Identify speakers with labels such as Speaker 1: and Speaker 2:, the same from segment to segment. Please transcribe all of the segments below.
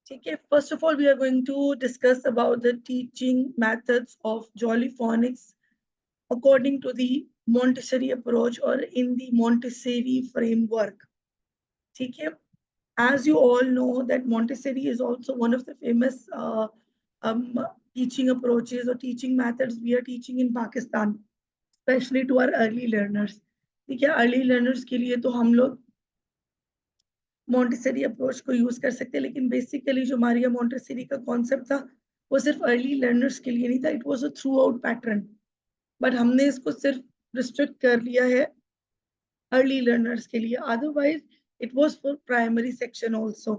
Speaker 1: ठीक है, first of all we are going to discuss about the teaching methods of Jolly Phonics according to the Montessori approach or in the Montessori framework. ठीक है, as you all know that Montessori is also one of the famous um, teaching approaches or teaching methods we are teaching in Pakistan, especially to our early learners. ठीक है, early learners के लिए तो हम लोग Montessori approach को use कर सकते हैं, लेकिन बेसिकली जो हमारी मॉन्टेसरी का कॉन्सेप्ट था वो सिर्फ अर्ली लर्नर्स के लिए नहीं था, it was a through out pattern, but हमने इसको सिर्फ रिस्ट्रिक्ट कर लिया है अर्ली लर्नर्स के लिए. Otherwise it was for primary section also,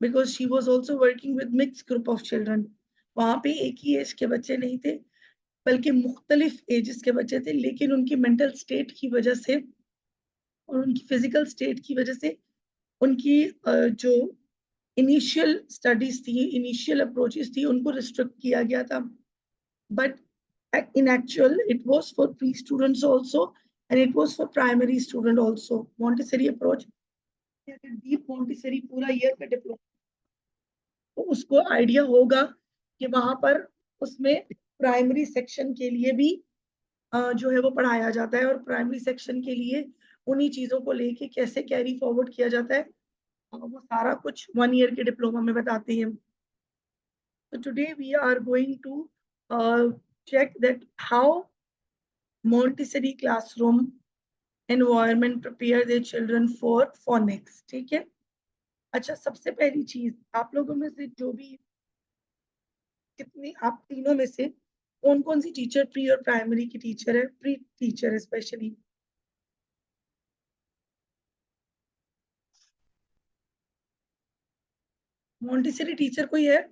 Speaker 1: because she was also working with mix group of children. वहां पे एक ही एज के बच्चे नहीं थे, बल्कि मुख्तलिफ एजेस के बच्चे थे, लेकिन उनकी मेंटल स्टेट की वजह से और उनकी फिजिकल स्टेट की वजह से उनकी जो इनिशियल स्टडीज थी, इनिशियल अप्रोचेस थी, उनको रिस्ट्रिक्ट किया गया था. But in actual it was for pre students also and it was for primary student also. Montessori approach, deep Montessori पूरा ईयर का डिप्लोमा, तो उसको आइडिया होगा कि वहां पर उसमें प्राइमरी सेक्शन के लिए भी जो है वो पढ़ाया जाता है, और प्राइमरी सेक्शन के लिए उन्हीं चीजों को लेके कैसे कैरी फॉरवर्ड किया जाता है वो सारा कुछ 1 ईयर के डिप्लोमा में बताते हैं. So today we are going to check that how Montessori classroom environment prepare their children for phonics. ठीक है, अच्छा सबसे पहली चीज, आप लोगों में से जो भी कितनी, आप तीनों में से कौन कौन सी टीचर प्री और प्राइमरी की टीचर है, pre teacher specially? Montessori teacher कोई है?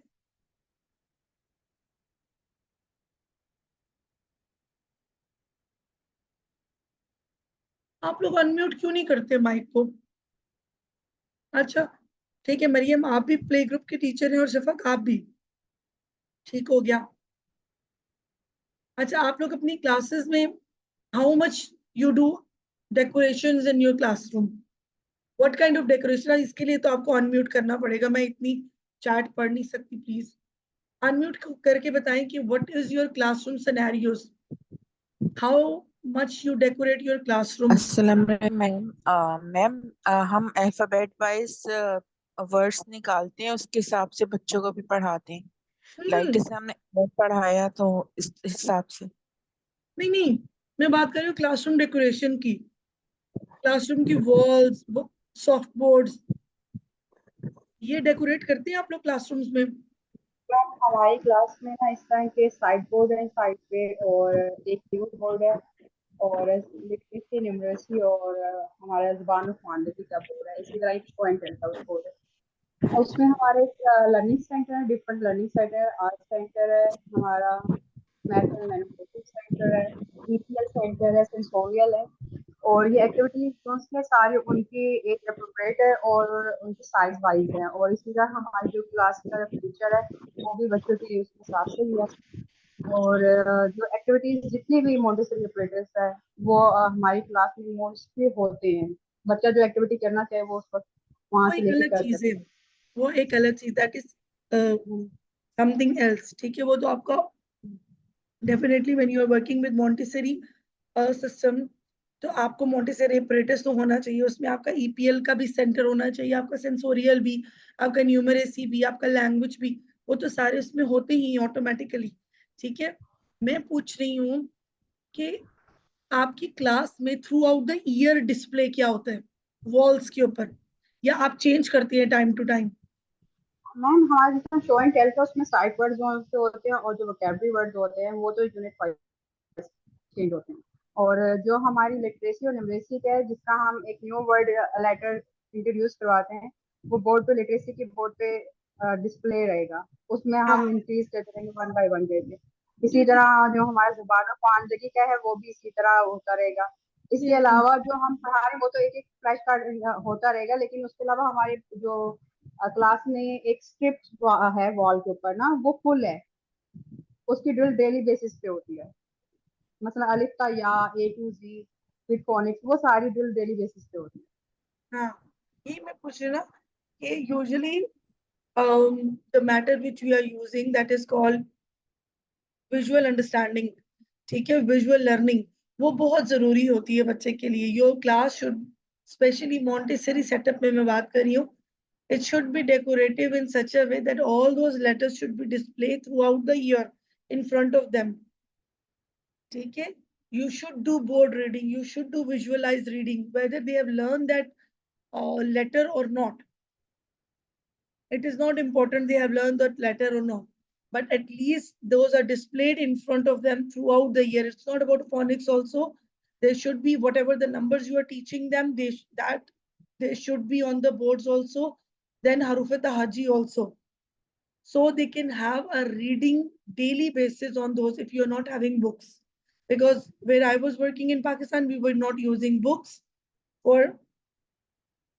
Speaker 1: आप लोग अनम्यूट क्यों नहीं करते माइक को? अच्छा ठीक है, मरियम आप भी प्ले ग्रुप की टीचर हैं और शफक आप भी, ठीक हो गया. अच्छा, आप लोग अपनी क्लासेस में how much you do decorations in your classroom? What kind of decoration? इसके लिए तो आपको अनम्यूट करना पड़ेगा, मैं इतनी चैट पढ़ नहीं सकती. प्लीज अनम्यूट करके बताएं कि what is your classroom scenarios, how much you decorate your classroom.
Speaker 2: अस्सलाम मैम. मैम, हम अल्फाबेट वाइज वर्ड्स निकालते हैं, उसके हिसाब से बच्चों को भी पढ़ाते हैं. लाइक जैसे हमने पढ़ाया तो इस हिसाब से.
Speaker 1: नहीं नहीं, मैं बात कर रही हूँ क्लासरूम डेकोरेशन की, क्लासरूम की वॉल्स, सॉफ्ट बोर्ड्स, ये डेकोरेट करते हैं आप लोग क्लासरूम्स में?
Speaker 3: मैम हमारी क्लास में ना इस तरह के साइड बोर्ड है साइड पे, और एक कीबोर्ड बोर्ड है, और लिटरेसी न्यूमरेसी, और हमारा जुबान ख्वानदगी का बोर्ड है. इसी तरह एक शो एंड टेल का बोर्ड है. और उसमें हमारे लर्निंग सेंटर है, डिफरेंट लर्निंग सेंटर है. आर्ट सेंटर है हमारा, मैथ एंड मैथमेटिक्स सेंटर है, ईपीएल सेंटर है, सेंसोरियल है. और ये एक्टिविटीज जो है सारे उनकी एज अप्रोप्रिएट है और उनकी साइज वाइज है. और इसी तरह हमारी जो क्लास का टीचर है वो भी बच्चों के यूज के हिसाब से लिया. और जो एक्टिविटीज जितनी भी मोंटेसरी ऑपरेटर्स है वो हमारी क्लास में मोस्टली होते हैं. बच्चा जो एक्टिविटी करना चाहे वो उस वक्त वहां
Speaker 1: वो
Speaker 3: से
Speaker 1: एक
Speaker 3: लेके
Speaker 1: अलग
Speaker 3: कर
Speaker 1: चीज
Speaker 3: सकते
Speaker 1: है, वो एक अलग चीज, दैट इज समथिंग एल्स. ठीक है, वो तो आपका definitely when you are working with Montessori system, तो आपको मॉन्टेसरी ऑपरेटर्स तो होना चाहिए, उसमें आपका ईपीएल का भी सेंटर होना चाहिए, आपका सेंसोरियल भी, आपका न्यूमरेसी भी, आपका लैंग्वेज भी, वो तो सारे उसमें होते ही ऑटोमेटिकली. ठीक है, मैं पूछ रही हूँ कि आपकी क्लास में through out the year display क्या होता है वॉल्स के ऊपर, या आप चेंज करती हैं टाइम टू टाइम?
Speaker 3: मैम हमारा जितना शो एंड टेल का उसमें साइट वर्ड जो होते हैं और जो वोकैबुलरी वर्ड होते हैं वो तो यूनिट वाइज चेंज होते हैं. और जो हमारी लिटरेसी और न्यूमरेसी का है जिसका हम एक न्यू वर्ड लेटर इंट्रोड्यूस करवाते हैं, वो बोर्ड पे लिटरेसी के बोर्ड पे डिस्प्ले रहेगा. उसमें हम इंक्रीज करते रहेंगे वन बाय वन करके. इसी तरह जो हमारा जुबान ख्वानदगी का है वो भी इसी तरह होता रहेगा. इसके अलावा जो हम पढ़ा रहे हैं वो तो एक एक फ्लैश कार्ड होता रहेगा, लेकिन उसके अलावा हमारे जो क्लास में एक स्क्रिप्ट है वॉल के ऊपर ना, वो फुल है. उसकी ड्रिल डेली बेसिस पे होती है. मतलब अलिफ का या ए टू जी विद फोनिक्स, वो सारी ड्रिल डेली बेसिस पे होती है.
Speaker 1: हाँ, ये मैं पूछ रही ना कि usually the matter which we are using, that is called visual understanding, ठीक है, विजुअल लर्निंग, वो बहुत जरूरी होती है बच्चे के लिए. Your class should, specially Montessori setup में मैं बात कर रही हूँ, it should be decorative in such a way that all those letters should be displayed throughout the year in front of them. ठीक है, you should do board reading, you should do visualized reading, whether they have learned that letter or not. It is not important they have learned that letter or not, but at least those are displayed in front of them throughout the year. It's not about phonics also. There should be whatever the numbers you are teaching them, they should be on the boards also. Then Harufat Haji also. So they can have a reading daily basis on those if you're not having books. Because where I was working in Pakistan, we were not using books for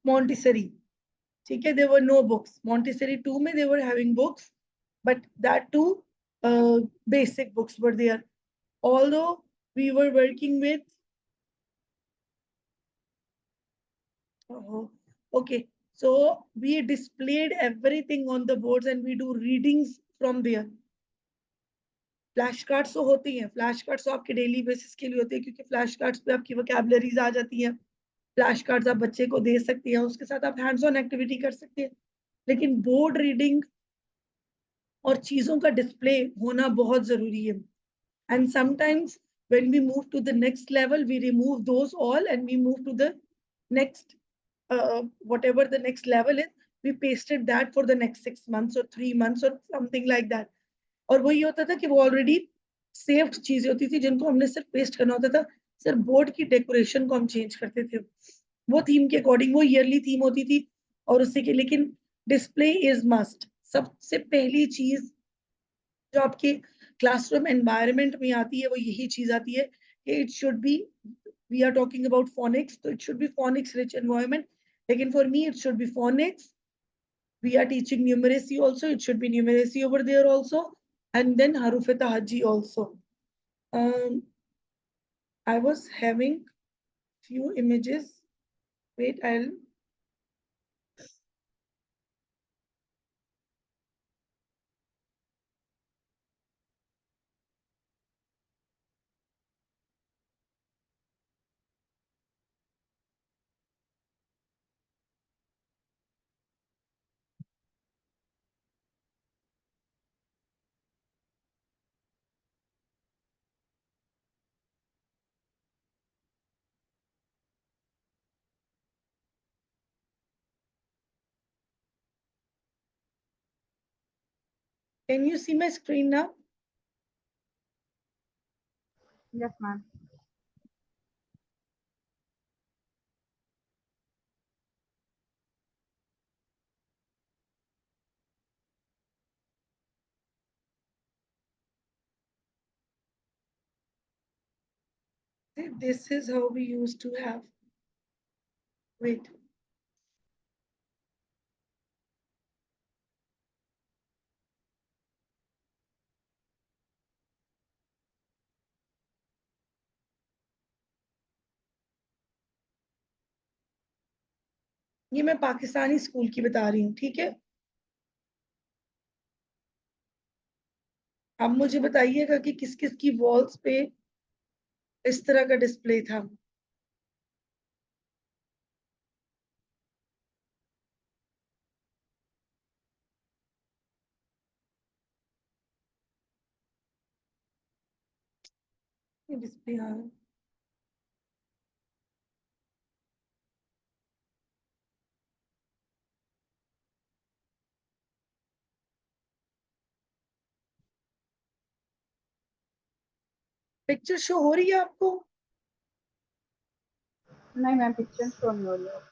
Speaker 1: Montessori. Okay, there were no books. Montessori 2 mein they were having books, but that too, basic books were there. Although we were working with, okay, so we displayed everything on the boards and we do readings from there. Flash cards तो होती हैं, flash cards तो आपके daily basis के लिए होते हैं, क्योंकि फ्लैश कार्ड्स पे आपकी वोकैबुलरीज आ जाती हैं. फ्लैश कार्ड्स आप बच्चे को दे सकती हैं, उसके साथ आप हैंड्स ऑन एक्टिविटी कर सकते हैं. लेकिन बोर्ड रीडिंग और चीजों का डिस्प्ले होना बहुत जरूरी है. And sometimes when we move to the next level, we remove those all and we move to the next, whatever the next level is, we pasted that for the next 6 months or 3 months or something like that. और वही होता था कि वो already saved चीजें होती थी जिनको हमने सिर्फ पेस्ट करना होता था. सिर्फ बोर्ड की डेकोरेशन को हम चेंज करते थे, वो थीम के अकॉर्डिंग, वो ईयरली थीम होती थी और उससे के. लेकिन डिस्प्ले इज मस्ट. सबसे पहली चीज जो आपके क्लासरूम एनवायरनमेंट में आती है वो यही चीज आती है कि it should be, we are talking about phonics, तो it should be phonics rich environment. लेकिन for me it should be phonics. We are teaching numeracy also, it should be numeracy over there also, and then haruf tahajji also. I was having few images. Wait, I'll, can you see my screen now?
Speaker 3: Yes, ma'am.
Speaker 1: This is how we used to have. Wait. ये मैं Pakistani school की बता रही हूँ, ठीक है. अब मुझे बताइएगा कि किस किस की वॉल्स पे इस तरह का डिस्प्ले था. ये डिस्प्ले, हाँ. पिक्चर शो हो रही है आपको?
Speaker 3: नहीं मैम, पिक्चर शो नहीं हो रही है.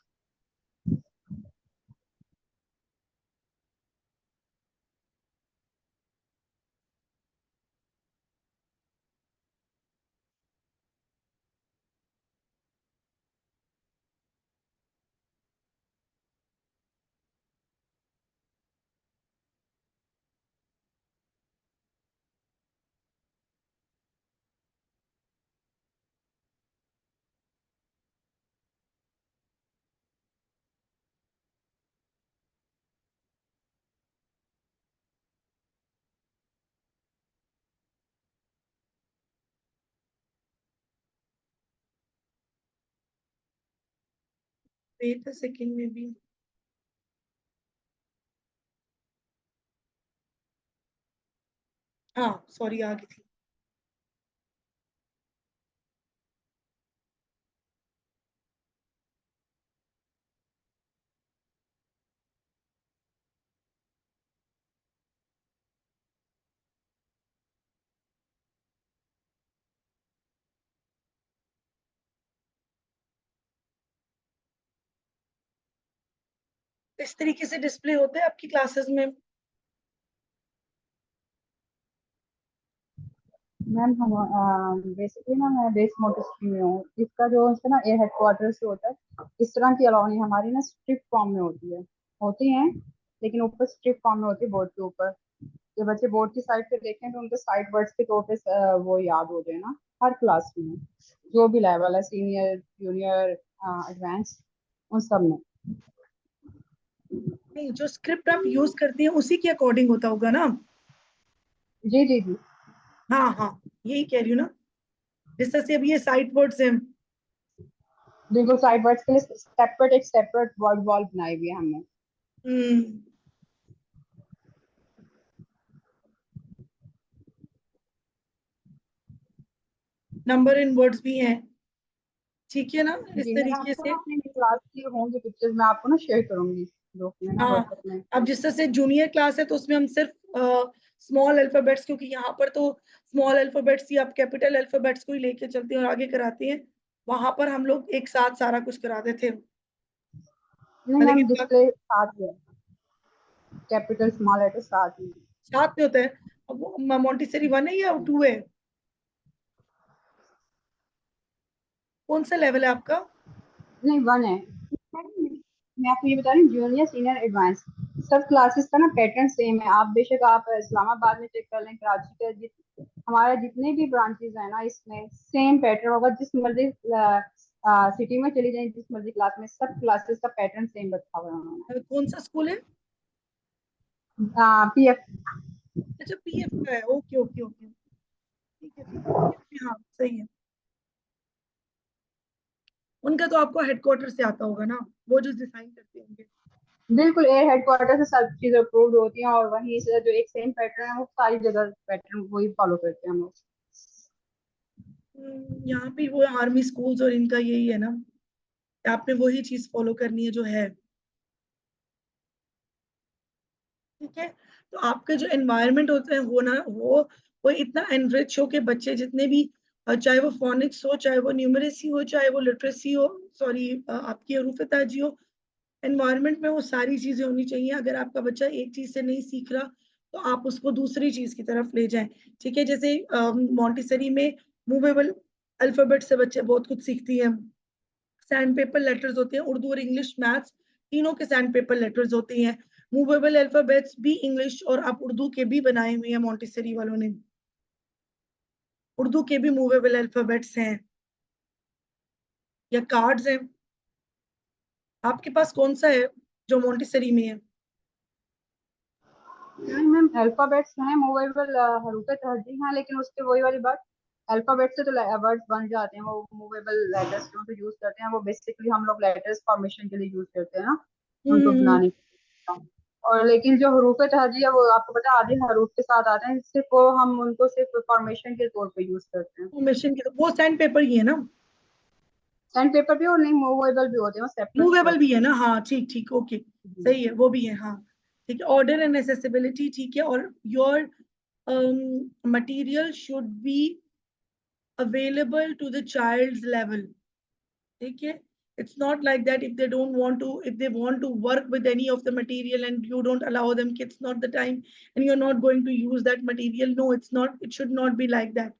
Speaker 1: वेट अ सेकंड में भी। हाँ सॉरी, आ गई थी। इस तरीके से डिस्प्ले होते हैं आपकी क्लासेस में?
Speaker 3: मैम हम बेसिकली ना मैं बेस मोटेस्ट्री में हूँ। इसका जो है ना ये हेडक्वार्टर से होता है। इस तरह की अलाउ नहीं, हमारी ना स्ट्रिक्ट फॉर्म में होती है, होती हैं लेकिन ऊपर स्ट्रिक्ट फॉर्म में होती है बोर्ड के ऊपर। जो बच्चे बोर्ड की साइड पे देखें तो उनको साइड वर्ड्स के तौर पे वो याद हो जाए ना हर क्लास में, जो भी लेवल है, सीनियर, जूनियर, एडवांस, उन सब में।
Speaker 1: नहीं, जो स्क्रिप्ट आप यूज करती हैं उसी के अकॉर्डिंग होता होगा ना?
Speaker 3: जी जी जी।
Speaker 1: हाँ हाँ, यही कह रही हूँ ना। जिस तरह से अब ये साइट वर्ड्स हैं।
Speaker 3: बिल्कुल साइड वर्ड्स के लिए एक सेपरेट वर्ड वॉल बनाई हुई है हमने।
Speaker 1: हम्म। नंबर इन वर्ड्स भी हैं, ठीक है ना, इस
Speaker 3: जी मैं
Speaker 1: तरीके
Speaker 3: आपको
Speaker 1: से।
Speaker 3: ना अपनी क्लास की होंगी पिक्चर्स मैं आपको ना शेयर करूंगी ग्रुप में ना
Speaker 1: हाँ,
Speaker 3: व्हाट्सएप में।
Speaker 1: अब जिस तरह से जूनियर क्लास है तो उसमें हम सिर्फ स्मॉल अल्फाबेट्स, क्योंकि यहाँ पर तो स्मॉल अल्फाबेट्स ही आप कैपिटल अल्फाबेट्स को ही लेके चलते हैं और आगे कराते हैं। वहां पर हम लोग एक साथ सारा कुछ कराते थे।
Speaker 3: नहीं मैम,
Speaker 1: लेकिन
Speaker 3: डिस्प्ले साथ ही है, कैपिटल स्मॉल लेटर साथ ही है।
Speaker 1: साथ में होता है। अब वो मोंटेसरी 1 है या 2 है? कौन सा लेवल है आपका?
Speaker 3: नहीं वन है। मैं आपको ये बता रही हूँ, जूनियर, सीनियर, एडवांस सब क्लासेस का ना पैटर्न सेम है। आप बेशक आप इस्लामाबाद में चेक कर लें, कराची का हमारा जितने भी ब्रांचेस है ना इसमें सेम पैटर्न होगा। जिस मर्जी सिटी में चली जाए, जिस मर्जी क्लास में, सब क्लासेस का पैटर्न सेम रखा हुआ है उन्होंने।
Speaker 1: कौन सा स्कूल है?
Speaker 3: पीएफ।
Speaker 1: अच्छा, पीएफ का है। ओके ओके ओके, ठीक है ठीक है, पीएफ में, हाँ सही है। उनका तो आपको हेडक्वार्टर से आता होगा ना, वो जो डिजाइन करते होंगे।
Speaker 3: बिल्कुल एयर हेडक्वार्टर से सब चीजें अप्रूव्ड होती हैं और वहीं से जो एक सेम पैटर्न है वो सारी जगह पैटर्न वही फॉलो करते हैं हम लोग।
Speaker 1: यहाँ पे वो आर्मी स्कूल्स और इनका यही है ना, आपने वही चीज फॉलो करनी है जो है। ठीक है। तो आपका जो एनवायरनमेंट होता है वो ना, वो इतना एनरिच हो के बच्चे जितने भी, चाहे वो फोनिक्स हो, चाहे वो न्यूमरेसी हो, चाहे वो लिटरेसी हो, सॉरी आपकी हरूफ ताजी हो, एनवायरनमेंट में वो सारी चीजें होनी चाहिए। अगर आपका बच्चा एक चीज से नहीं सीख रहा तो आप उसको दूसरी चीज की तरफ ले जाएं। ठीक है, जैसे मॉन्टेसरी में मूवेबल अल्फाबेट से बच्चे बहुत कुछ सीखती हैं। सैंड पेपर लेटर्स होते हैं, उर्दू और इंग्लिश मैथ्स तीनों के सैंड पेपर लेटर्स होते हैं। मूवेबल अल्फाबेट्स भी इंग्लिश और आप उर्दू के भी बनाए हुए हैं मॉन्टेसरी वालों ने। उर्दू के भी मूवेबल अल्फाबेट्स हैं या कार्ड्स हैं। आपके पास कौन सा है जो मॉन्टेसरी में है?
Speaker 3: नहीं मैम, अल्फाबेट्स हैं मूवेबल, हरूफ तहजी हैं, लेकिन उसके वही वाली बात, अल्फाबेट से तो वर्ड्स बन जाते हैं, वो मूवेबल लेटर्स जो यूज करते हैं वो बेसिकली हम लोग लेटर्स फॉर्मेशन के लिए यूज करते हैं ना, उनको
Speaker 1: हम्म।
Speaker 3: बनाने के लिए। और लेकिन जो हरूफ तहजी है वो आपको पता है आधे हरूफ के साथ आते हैं, सिर्फ वो हम उनको सिर्फ फॉर्मेशन के तौर पे यूज करते हैं।
Speaker 1: फॉर्मेशन की तो वो सैंड पेपर ही है ना?
Speaker 3: सैंड पेपर भी और नहीं मूवेबल भी होते हैं, वो सेपरेट
Speaker 1: मूवेबल भी
Speaker 3: होते
Speaker 1: है ना? हाँ ठीक ठीक, ओके,
Speaker 3: हैं।
Speaker 1: सही है, वो भी है, हाँ। ठीक है, ऑर्डर एंड एसेसिबिलिटी, ठीक है। और your material should be available to the child's level. ठीक है, it's not like that if they don't want to, if they want to work with any of the material and you don't allow them, it's not the time and you're not going to use that material. No, it's not, it should not be like that.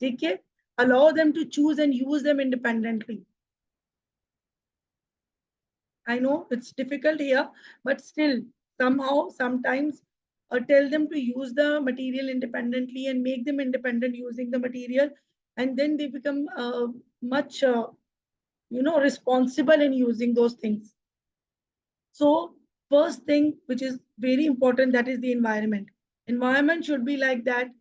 Speaker 1: ठीक है, allow them to choose and use them independently. I know it's difficult here, but still, somehow, sometimes, tell them to use the material independently and make them independent using the material, and then they become much, responsible in using those things. So, first thing, which is very important, that is the environment. Environment should be like that,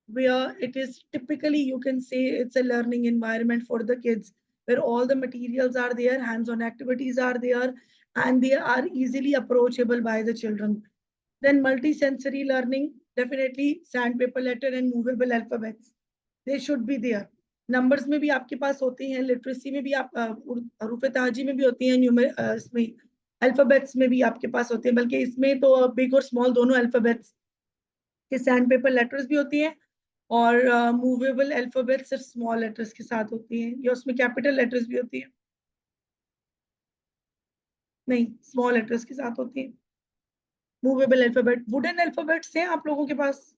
Speaker 1: where it is typically, you can say it's a learning environment for the kids, where all the materials are there, hands-on activities are there, and they are easily approachable by the children. Then multi-sensory learning, definitely sandpaper letter and movable alphabets. They should be there. Numbers में भी आपके पास होते हैं, literacy में भी आप हरूफ ताजी में भी होती हैं, इसमें अल्फाबेट्स में भी आपके पास होते हैं, बल्कि इसमें तो बिग और स्मॉल दोनों अल्फाबेट्स के सैंडपेपर लेटर्स भी होती हैं, और मूवेबल अल्फाबेट सिर्फ स्मॉल लेटर्स के साथ होती हैं, या उसमें कैपिटल लेटर्स भी होती है, नहीं स्मॉल लेटर्स के साथ होती है मूवेबल अल्फाबेट। वुडन अल्फाबेट्स हैं आप लोगों के पास?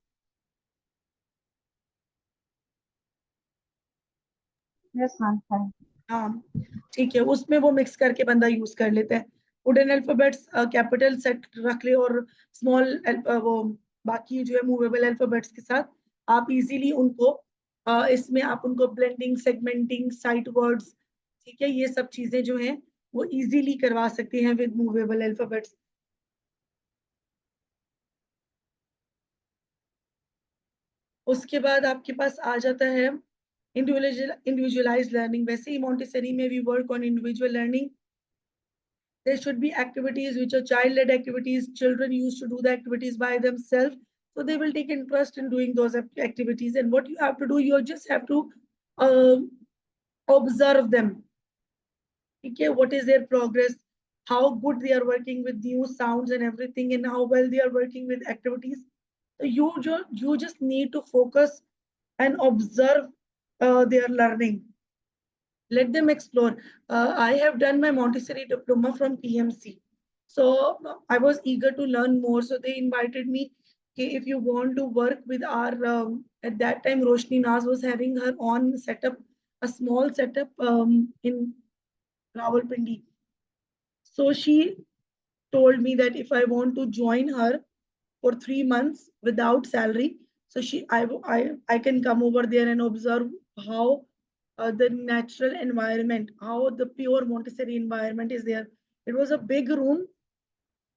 Speaker 3: यस मैम है।
Speaker 1: हाँ ठीक है, उसमें वो मिक्स करके बंदा यूज कर लेता है। वुडन अल्फाबेट्स कैपिटल सेट रख ले, और स्मॉल वो बाकी जो है मूवेबल अल्फाबेट्स के साथ आप इजीली उनको इसमें आप उनको ब्लेंडिंग, सेगमेंटिंग, साइट वर्ड्स, ठीक है, ये सब चीजें जो हैं वो इजीली करवा सकते हैं विद मूवेबल अल्फाबेट्स। उसके बाद आपके पास आ जाता है इंडिविजुअलाइज लर्निंग। वैसे ही मॉन्टेसरी में we work on individual learning. There should be activities which are child-led activities. Children used to do the activities by themselves, so they will take interest in doing those activities. And what you have to do, you just have to uh, observe them. Okay, what is their progress, how good they are working with new sounds and everything, and how well they are working with activities. So you just need to focus and observe their learning. Let them explore. I have done my Montessori diploma from PMC. So I was eager to learn more. So they invited me, okay, if you want to work with our, at that time, Roshni Naz was having her own setup, a small setup in Rawalpindi. So she told me that if I want to join her for 3 months without salary, so I can come over there and observe how the natural environment, how the pure Montessori environment is there. It was a big room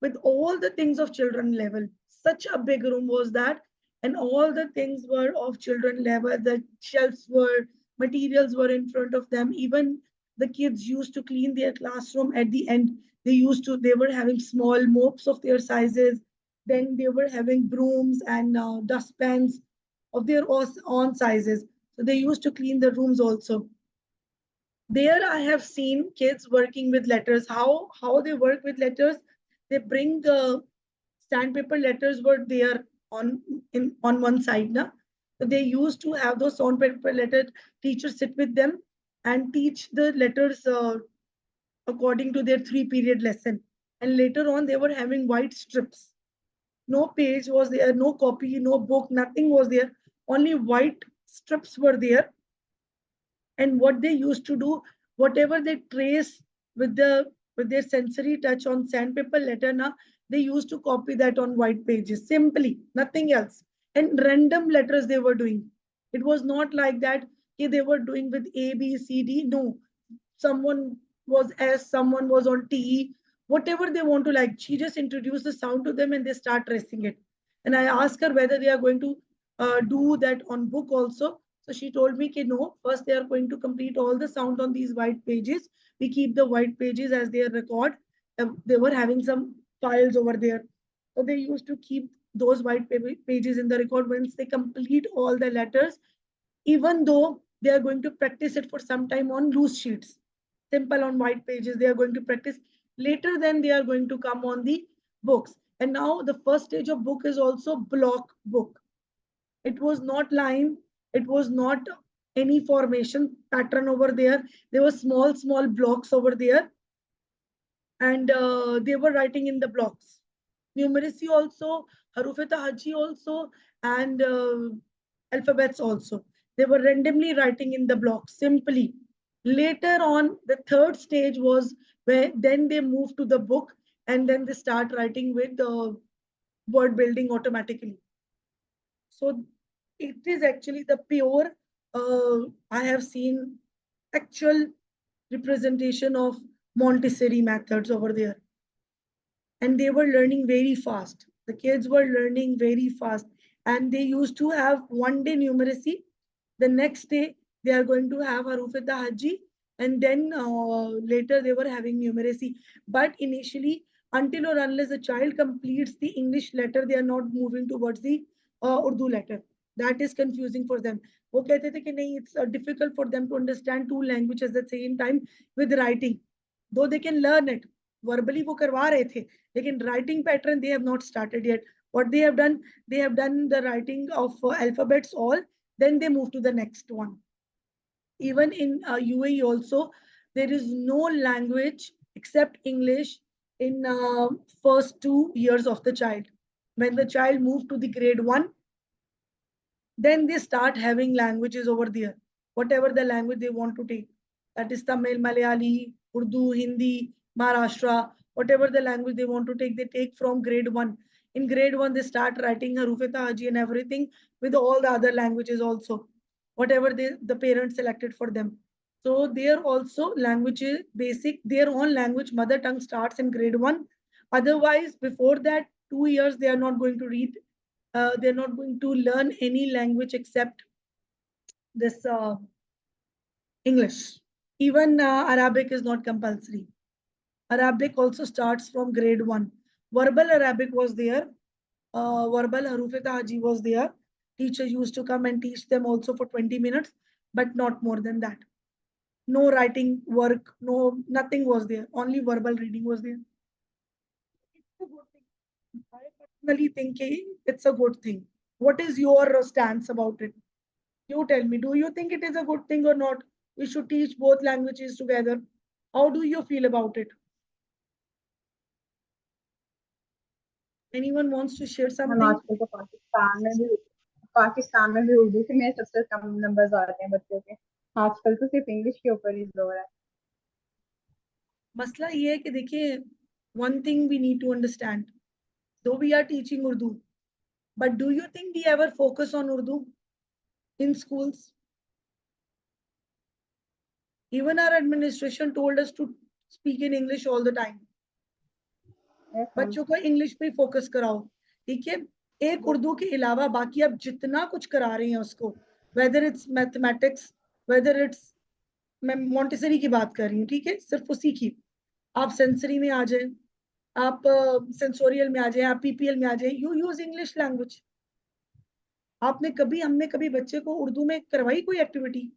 Speaker 1: with all the things of children level. Such a big room was that, and all the things were of children level. The shelves were, materials were in front of them. Even the kids used to clean their classroom at the end. They were having small mops of their sizes. Then they were having brooms and dustpans of their own sizes. So they used to clean the rooms also. There I have seen kids working with letters. How they work with letters? They bring the sandpaper letters were there on one side. Na? So they used to have those sandpaper letter teachers sit with them and teach the letters according to their 3-period lesson. And later on, they were having white strips. No page was there, no copy, no book, nothing was there. Only white strips were there. And what they used to do, whatever they trace with their sensory touch on sandpaper letter, na, they used to copy that on white pages, simply, nothing else. And random letters they were doing. It was not like that, okay, they were doing with A, B, C, D. No, someone was S, someone was on T, whatever they want to like. She just introduced the sound to them and they start tracing it. And I asked her whether they are going to do that on book also. So she told me, okay, no, first they are going to complete all the sound on these white pages. We keep the white pages as their record. They were having some files over there. So they used to keep those white pages in the record. Once they complete all the letters, even though they are going to practice it for some time on loose sheets, simple on white pages, they are going to practice. Later, then they are going to come on the books. And now the first stage of book is also block book. It was not line, it was not any formation pattern over there. There were small blocks over there, and they were writing in the blocks. Numeracy also, Harufeta Haji also, and alphabets also. They were randomly writing in the blocks, simply. Later on, the third stage was where then they moved to the book, and then they start writing with word building automatically. So it is actually the pure, I have seen actual representation of Montessori methods over there. And they were learning very fast. The kids were learning very fast. And they used to have one day numeracy. The next day, they are going to have Harufeta Haji. and then later they were having numeracy. But initially, until or unless a child completes the English letter, they are not moving towards the Urdu letter. That is confusing for them. वो कहते थे कि नहीं, it's difficult for them to understand two languages at the same time with writing. Though they can learn it, verbally वो करवा रहे थे, लेकिन writing pattern they have not started yet. What they have done the writing of alphabets all, then they move to the next one. Even in UAE also, there is no language except English in first 2 years of the child. When the child moved to the grade 1, then they start having languages over there, whatever the language they want to take. That is Tamil, Malayali, Urdu, Hindi, Maharashtra, whatever the language they want to take, they take from grade 1. In grade 1, they start writing Harufeta Haji and everything with all the other languages also, whatever the parents selected for them. So there also languages, basic, their own language, mother tongue starts in grade 1. Otherwise, before that, 2 years, they are not going to read, they're not going to learn any language except this English. Even Arabic is not compulsory. Arabic also starts from grade 1. Verbal Arabic was there. Verbal Haruf Haji was there. Teacher used to come and teach them also for 20 minutes, but not more than that. No writing work, no, nothing was there. Only verbal reading was there. It's a good thing. I personally think it's a good thing. What is your stance about it? You tell me, do you think it is a good thing or not? We should teach both languages together. How do you feel about it? Anyone wants to share
Speaker 3: ma'am
Speaker 1: something?
Speaker 3: आजकल तो पाकिस्तान में भी उर्दू के में सबसे कम numbers आते हैं बच्चों के। आजकल तो सिर्फ इंग्लिश के ऊपर ही जोर है।
Speaker 1: मसला ये है कि देखिए, one thing we need to understand, though we are teaching Urdu, but do you think we ever focus on Urdu in schools? Even our administration told us to speak in English all the time. बच्चों को English पे focus कराओ, ठीक है। एक उर्दू के अलावा बाकी आप जितना कुछ करा रही हैं उसको, whether it's mathematics, whether it's, मैं मॉन्टेसरी की बात कर रही हूँ, ठीक है, सिर्फ उसी की। आप सेंसरी में आ जाए, आप सेंसोरियल में आ जाए, आप पीपीएल में आ जाए, यू यूज इंग्लिश लैंग्वेज। हमने कभी बच्चे को उर्दू में करवाई कोई एक्टिविटी?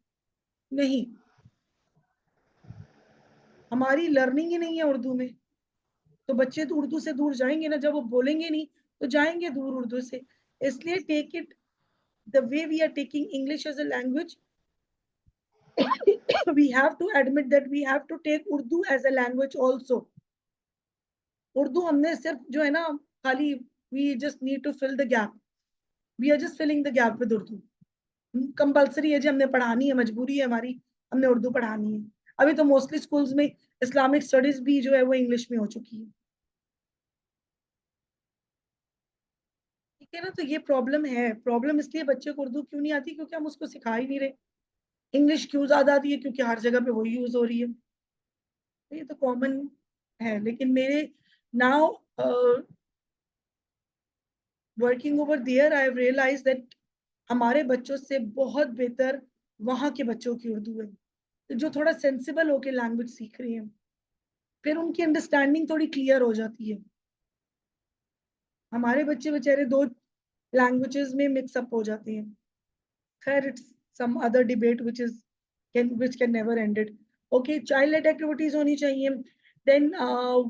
Speaker 1: नहीं, हमारी लर्निंग ही नहीं है उर्दू में। तो बच्चे तो उर्दू से दूर जाएंगे ना, जब वो बोलेंगे नहीं तो जाएंगे दूर उर्दू से। इसलिए take it the way we are taking English as a language, we have to admit that we have to take Urdu as a language also. Urdu हमने सिर्फ जो है ना, खाली we just need to fill the gap. We are just filling the gap with Urdu. Compulsory है जी, हमने पढ़ानी है, मजबूरी है हमारी, हमने उर्दू पढ़ानी है। अभी तो मोस्टली स्कूल्स में इस्लामिक स्टडीज भी जो है वो इंग्लिश में हो चुकी है, ठीक है ना। तो ये प्रॉब्लम है। प्रॉब्लम इसलिए बच्चे को उर्दू क्यों नहीं आती, क्योंकि हम उसको सिखा ही नहीं रहे। इंग्लिश क्यों ज्यादा आती है, क्योंकि हर जगह पे वही यूज हो रही है। ये तो कॉमन है। लेकिन मेरे now working over there, I have realise that हमारे बच्चों से बहुत बेहतर वहां के बच्चों की उर्दू है, जो थोड़ा सेंसिबल होके लैंग्वेज सीख रहे हैं, फिर उनकी अंडरस्टैंडिंग थोड़ी क्लियर हो जाती है। हमारे बच्चे बेचारे दो लैंग्वेजेस में मिक्सअप हो जाते हैं। खैर, it's some other debate which can never end it. Okay, child led activities होनी चाहिए। Then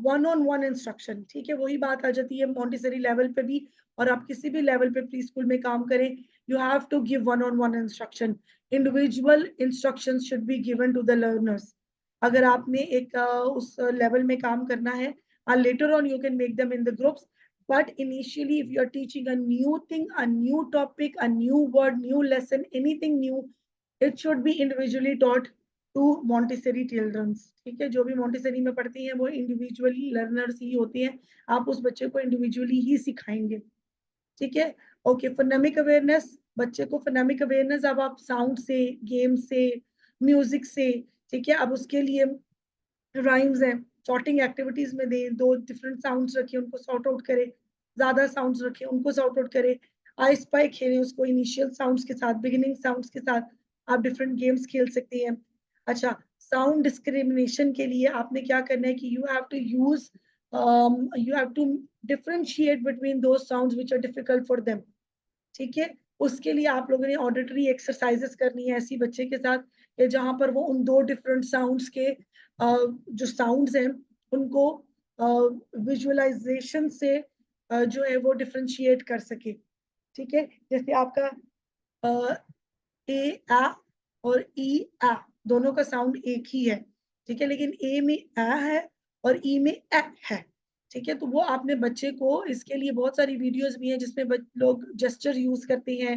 Speaker 1: one on one instruction, ठीक है, वही बात आ जाती है मॉन्टेसरी लेवल पे भी, और आप किसी भी लेवल पे प्री स्कूल में काम करें, you have to give one on one instruction. Individual instruction should be given to the learners. अगर आपने एक उस लेवल में काम करना है, later on you can make them in the groups, but initially if you are teaching a new thing, a new topic, a new word, new lesson, anything new, it should be individually taught to Montessori children, ठीक है। जो भी Montessori में पढ़ती हैं वो individually learners ही होती हैं, आप उस बच्चे को इंडिविजुअली ही सिखाएंगे, ठीक है। ओके, फोनेमिक अवेयरनेस, बच्चे को फोनेमिक अवेयरनेस अब आप साउंड से, गेम से, म्यूजिक से, ठीक है। अब उसके लिए राइम्स हैं, सॉर्टिंग एक्टिविटीज में दें, दो डिफरेंट साउंड्स रखिए, उनको सॉर्ट आउट करें, ज्यादा साउंड्स रखें, उनको सॉर्ट आउट करें, आई स्पाई खेलें उसको इनिशियल साउंड्स के साथ, बिगिनिंग साउंड्स के साथ। आप डिफरेंट गेम्स खेल सकते हैं। अच्छा, साउंड डिस्क्रिमिनेशन के लिए आपने क्या करना है कि you have to use you have to differentiate between दो sounds which are difficult for them. ठीक है, उसके लिए आप लोगों ने ऑडिटरी एक्सरसाइजेस करनी है ऐसी बच्चे के साथ कि जहां पर वो उन दो डिफरेंट साउंड्स के जो साउंड्स हैं उनको विजुअलाइजेशन से जो है वो डिफरेंशिएट कर सके। ठीक है, जैसे आपका ए आ और ई आ दोनों का साउंड एक ही है। ठीक है, लेकिन ए में आ है और ई में ए है। ठीक है, तो वो आपने बच्चे को, इसके लिए बहुत सारी वीडियोस भी हैं जिसमें लोग जेस्चर यूज करते हैं,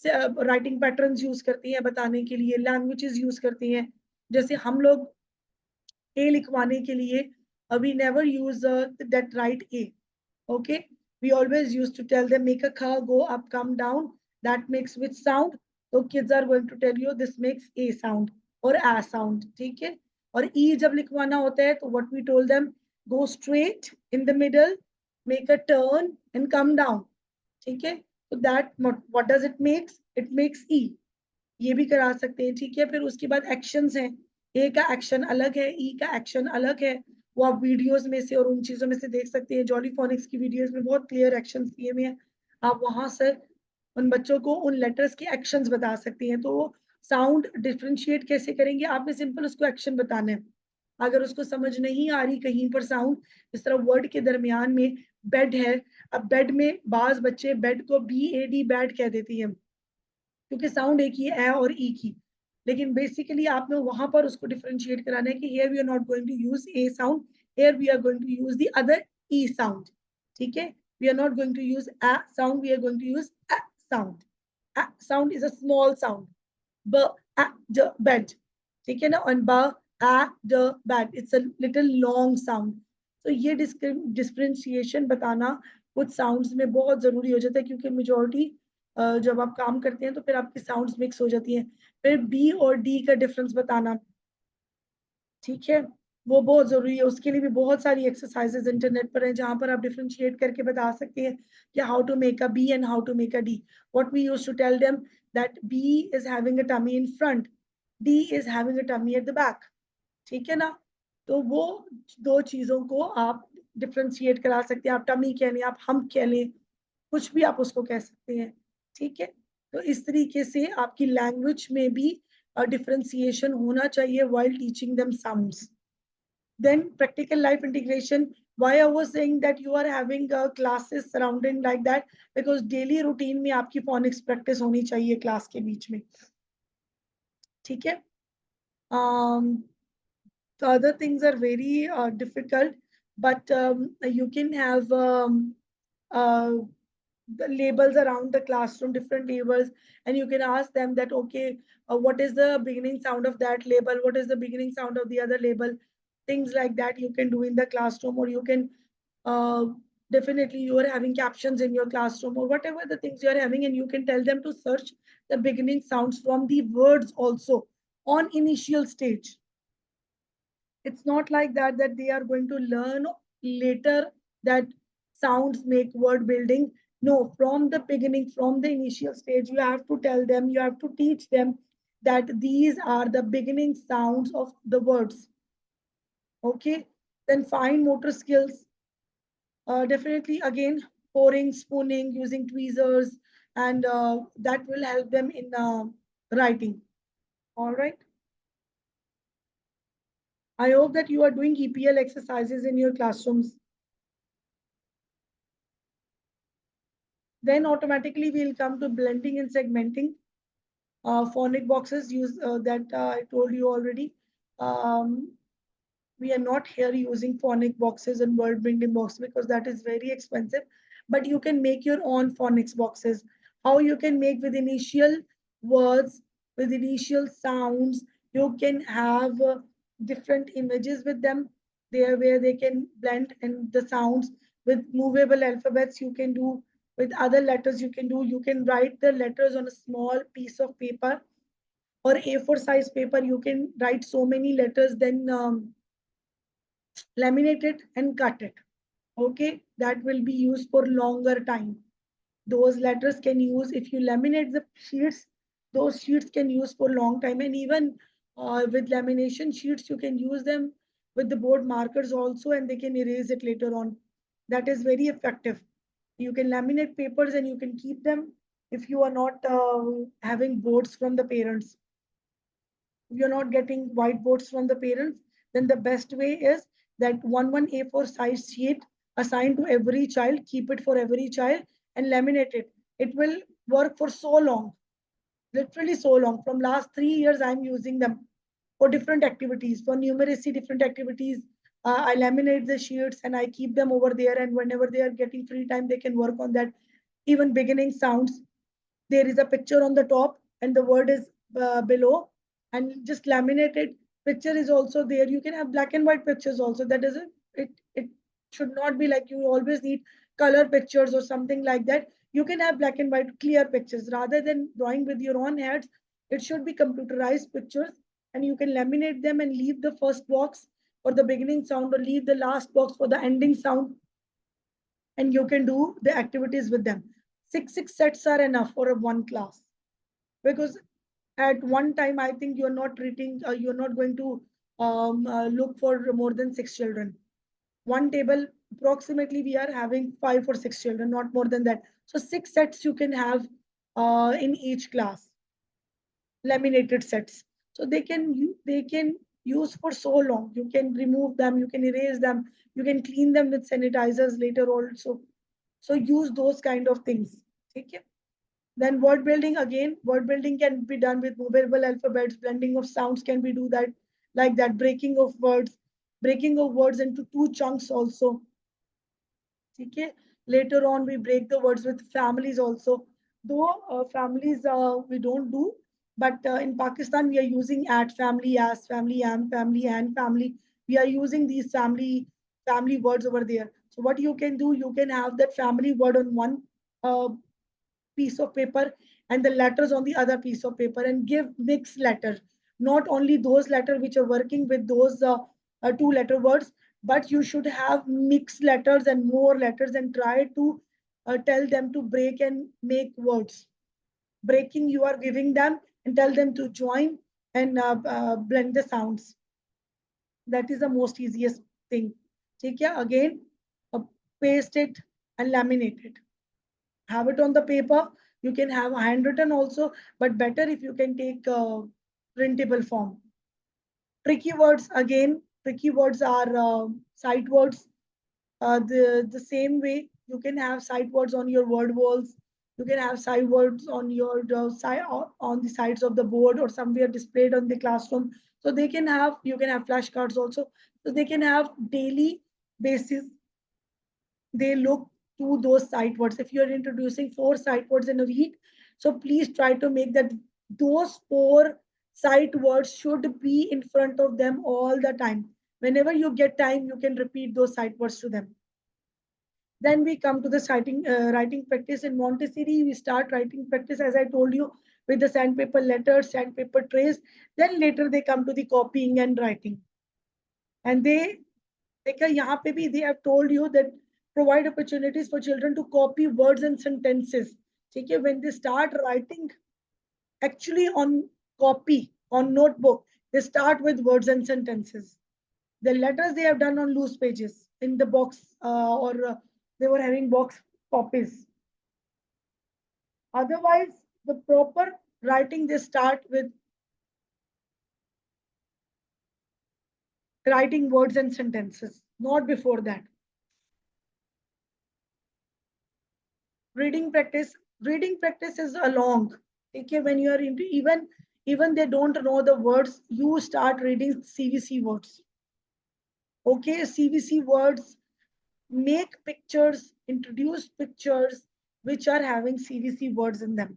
Speaker 1: राइटिंग पैटर्न्स यूज करती हैं बताने के लिए, लैंग्वेजेस यूज करती हैं। जैसे हम लोग ए लिखवाने के लिए we never use that right A. Okay, we always used to tell them make a car go up, come down. That makes which sound? So kids are going to tell you this makes a sound or a sound. ठीक है, और e जब लिखवाना होता है तो what we told them, go straight in the middle, make a turn and come down. ठीक है, so that what does it makes? It makes e. ये भी करा सकते हैं। ठीक है, फिर उसके बाद एक्शंस हैं, ए का एक्शन अलग है, ई का एक्शन अलग है। वो आप वीडियोस में से और उन चीजों में से देख सकते हैं। जॉली फोनिक्स की वीडियोस में बहुत क्लियर एक्शंस दिए हुए हैं, आप वहां से उन बच्चों को उन लेटर्स के एक्शंस बता सकती हैं। तो साउंड डिफ्रेंशिएट कैसे करेंगे, आपने सिंपल उसको एक्शन बताना है। अगर उसको समझ नहीं आ रही कहीं पर साउंड, इस तरह वर्ड के दरमियान में बेड है, अब बेड में बाज बच्चे बेड को BAD बैड कह देती है क्योंकि साउंड एक ही है ए और ई की। लेकिन बेसिकली आपने वहां पर उसको डिफरेंशिएट कराना है कि here we are not going to use A sound, here we are going to use the other E sound. ठीक है, we are not going to use a sound, we are going to use a sound. A sound is a small sound, B A D bed. ठीक है ना, और B A D bed it's a little long sound. तो ये differentiation बताना कुछ sounds में बहुत जरूरी हो जाता है, क्योंकि मेजोरिटी जब आप काम करते हैं तो फिर आपकी साउंड्स मिक्स हो जाती हैं। फिर बी और डी का डिफरेंस बताना, ठीक है, वो बहुत जरूरी है। उसके लिए भी बहुत सारी एक्सरसाइजेज इंटरनेट पर हैं जहां पर आप डिफरेंशिएट करके बता सकते हैं कि how to make a B and how to make a D. What we used to tell them that B is having a tummy in front, D is having a tummy at the back. ठीक है ना, तो वो दो चीजों को आप differentiate करा सकते हैं। आप टमी कह लें, आप हम कह लें, कुछ भी आप उसको कह सकते हैं। ठीक है, तो इस तरीके से आपकी लैंग्वेज में भी डिफरेंशिएशन होना चाहिए while teaching them sounds. Then practical life integration, why I was saying that you are having classes surrounding like that, because daily routine में आपकी phonics practice होनी चाहिए क्लास के बीच में। ठीक है, the other things are very difficult, but you can have the labels around the classroom, different labels, and you can ask them that okay, what is the beginning sound of that label, what is the beginning sound of the other label. Things like that you can do in the classroom, or you can uh, definitely you are having captions in your classroom or whatever the things you are having, and you can tell them to search the beginning sounds from the words also on initial stage. It's not like that they are going to learn later that sounds make word building. No, from the beginning, from the initial stage, you have to tell them, you have to teach them that these are the beginning sounds of the words. Okay, then fine motor skills, definitely again pouring, spooning, using tweezers, and that will help them in writing. All right, I hope that you are doing EPL exercises in your classrooms. Then automatically we'll come to blending and segmenting. Phonic boxes use that I told you already. Um, we are not here using phonic boxes and word binding box because that is very expensive. But you can make your own phonics boxes. How you can make with initial words, with initial sounds. You can have different images with them there where they can blend and the sounds with movable alphabets. You can do with other letters. You can do. You can write the letters on a small piece of paper or A4 size paper. You can write so many letters. Then laminate it and cut it. Okay, that will be used for longer time. Those letters can use, if you laminate the sheets, those sheets can use for long time. And even With lamination sheets, you can use them with the board markers also, and they can erase it later on. That is very effective. You can laminate papers and you can keep them if you are not having boards from the parents. If you're not getting whiteboards from the parents, then the best way is that one A4 size sheet assigned to every child, keep it for every child and laminate it. It will work for so long, literally so long. From last 3 years, I'm using them for different activities, for numeracy, different activities. I laminate the sheets and I keep them over there. And whenever they are getting free time, they can work on that. Even beginning sounds, there is a picture on the top and the word is below, and just laminated picture is also there. You can have black and white pictures also. That doesn't, it should not be like you always need color pictures or something like that. You can have black and white clear pictures rather than drawing with your own hands. It should be computerized pictures, and you can laminate them and leave the first box for the beginning sound or leave the last box for the ending sound, and you can do the activities with them. Six sets are enough for a one class, because at one time I think you're not treating, you're not going to look for more than 6 children. One table, approximately we are having 5 or 6 children, not more than that. So 6 sets you can have in each class, laminated sets. So they can use for so long. You can remove them, you can erase them, you can clean them with sanitizers later also. So use those kind of things. Okay. Then word building, again, word building can be done with movable alphabets. Blending of sounds can be do that, like that. Breaking of words into two chunks also. Okay. Later on, we break the words with families also. Though families we don't do, but in Pakistan we are using at, family, as, family, am, family, and family. We are using these family words over there. So what you can do, you can have that family word on one uh, piece of paper and the letters on the other piece of paper, and give mixed letters. Not only those letters which are working with those 2 letter words, but you should have mixed letters and more letters, and try to tell them to break and make words. Breaking, you are giving them and tell them to join and blend the sounds. That is the most easiest thing. Okay, again, uh, paste it and laminate it. Have it on the paper. You can have handwritten also, but better if you can take printable form. Tricky words, again, tricky words are sight words. The same way, you can have sight words on your word walls. You can have sight words on your side, on the sides of the board or somewhere displayed on the classroom. So they can have, you can have flashcards also. So they can have daily basis, they look to those sight words. If you're introducing 4 sight words in a week, so please try to make that those 4 sight words should be in front of them all the time. Whenever you get time, you can repeat those sight words to them. Then we come to the writing practice. In Montessori, we start writing practice, as I told you, with the sandpaper letters, sandpaper trays. Then later they come to the copying and writing. And देखा यहाँ पे भी they have told you that provide opportunities for children to copy words and sentences. ठीक है, when they start writing actually on copy on notebook, they start with words and sentences. The letters they have done on loose pages in the box, or they were having box copies. Otherwise, the proper writing, they start with writing words and sentences, not before that. Reading practice is a long. Okay, when you are into, even they don't know the words, you start reading CVC words. Okay, CVC words, make pictures, introduce pictures which are having CVC words in them.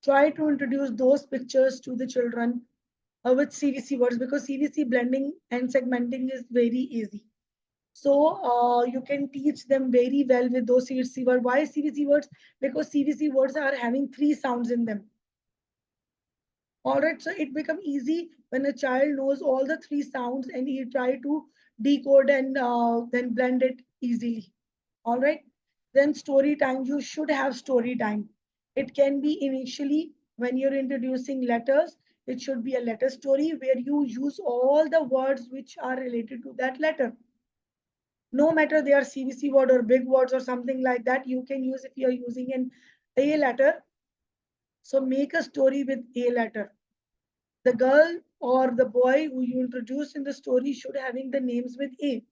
Speaker 1: Try to introduce those pictures to the children with CVC words, because CVC blending and segmenting is very easy. So you can teach them very well with those CVC words. Why CVC words? Because CVC words are having 3 sounds in them. All right, so it becomes easy when a child knows all the 3 sounds and he try to decode and then blend it easily. All right, then story time. You should have story time. It can be initially when you're introducing letters. It should be a letter story where you use all the words which are related to that letter. No matter they are CVC word or big words or something like that, you can use if you are using an A letter. So make a story with A letter. The girl or the boy who you introduce in the story should having the names with A,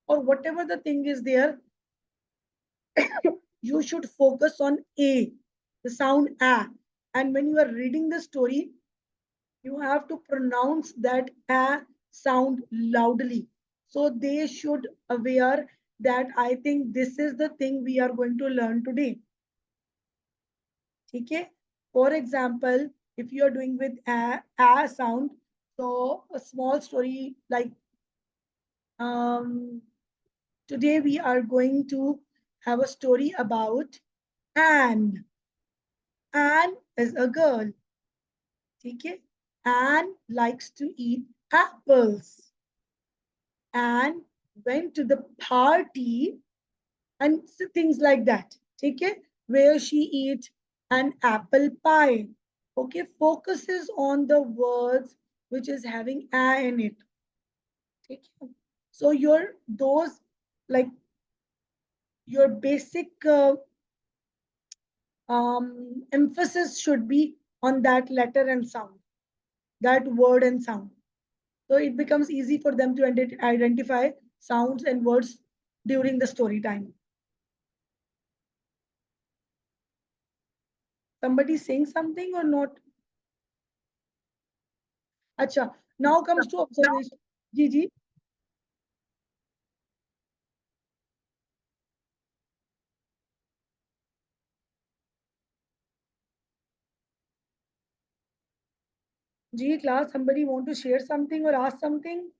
Speaker 1: or whatever the thing is there. You should focus on A, the sound A. And when you are reading the story, you have to pronounce that A sound loudly. So they should aware that I think this is the thing we are going to learn today. Okay? For example, if you are doing with A sound, so a small story like today we are going to have a story about Anne. Anne is a girl. Okay? Anne likes to eat apples. Anne went to the party and things like that. Okay? Where she eat an apple pie. Okay? Focuses on the words which is having a in it. Okay? So your those like your basic emphasis should be on that letter and sound, that word and sound. So it becomes easy for them to identify sounds and words during the story time. Somebody saying something or not? Acha. Now comes to observation. Ji. Ji, class, somebody want to share something or ask something?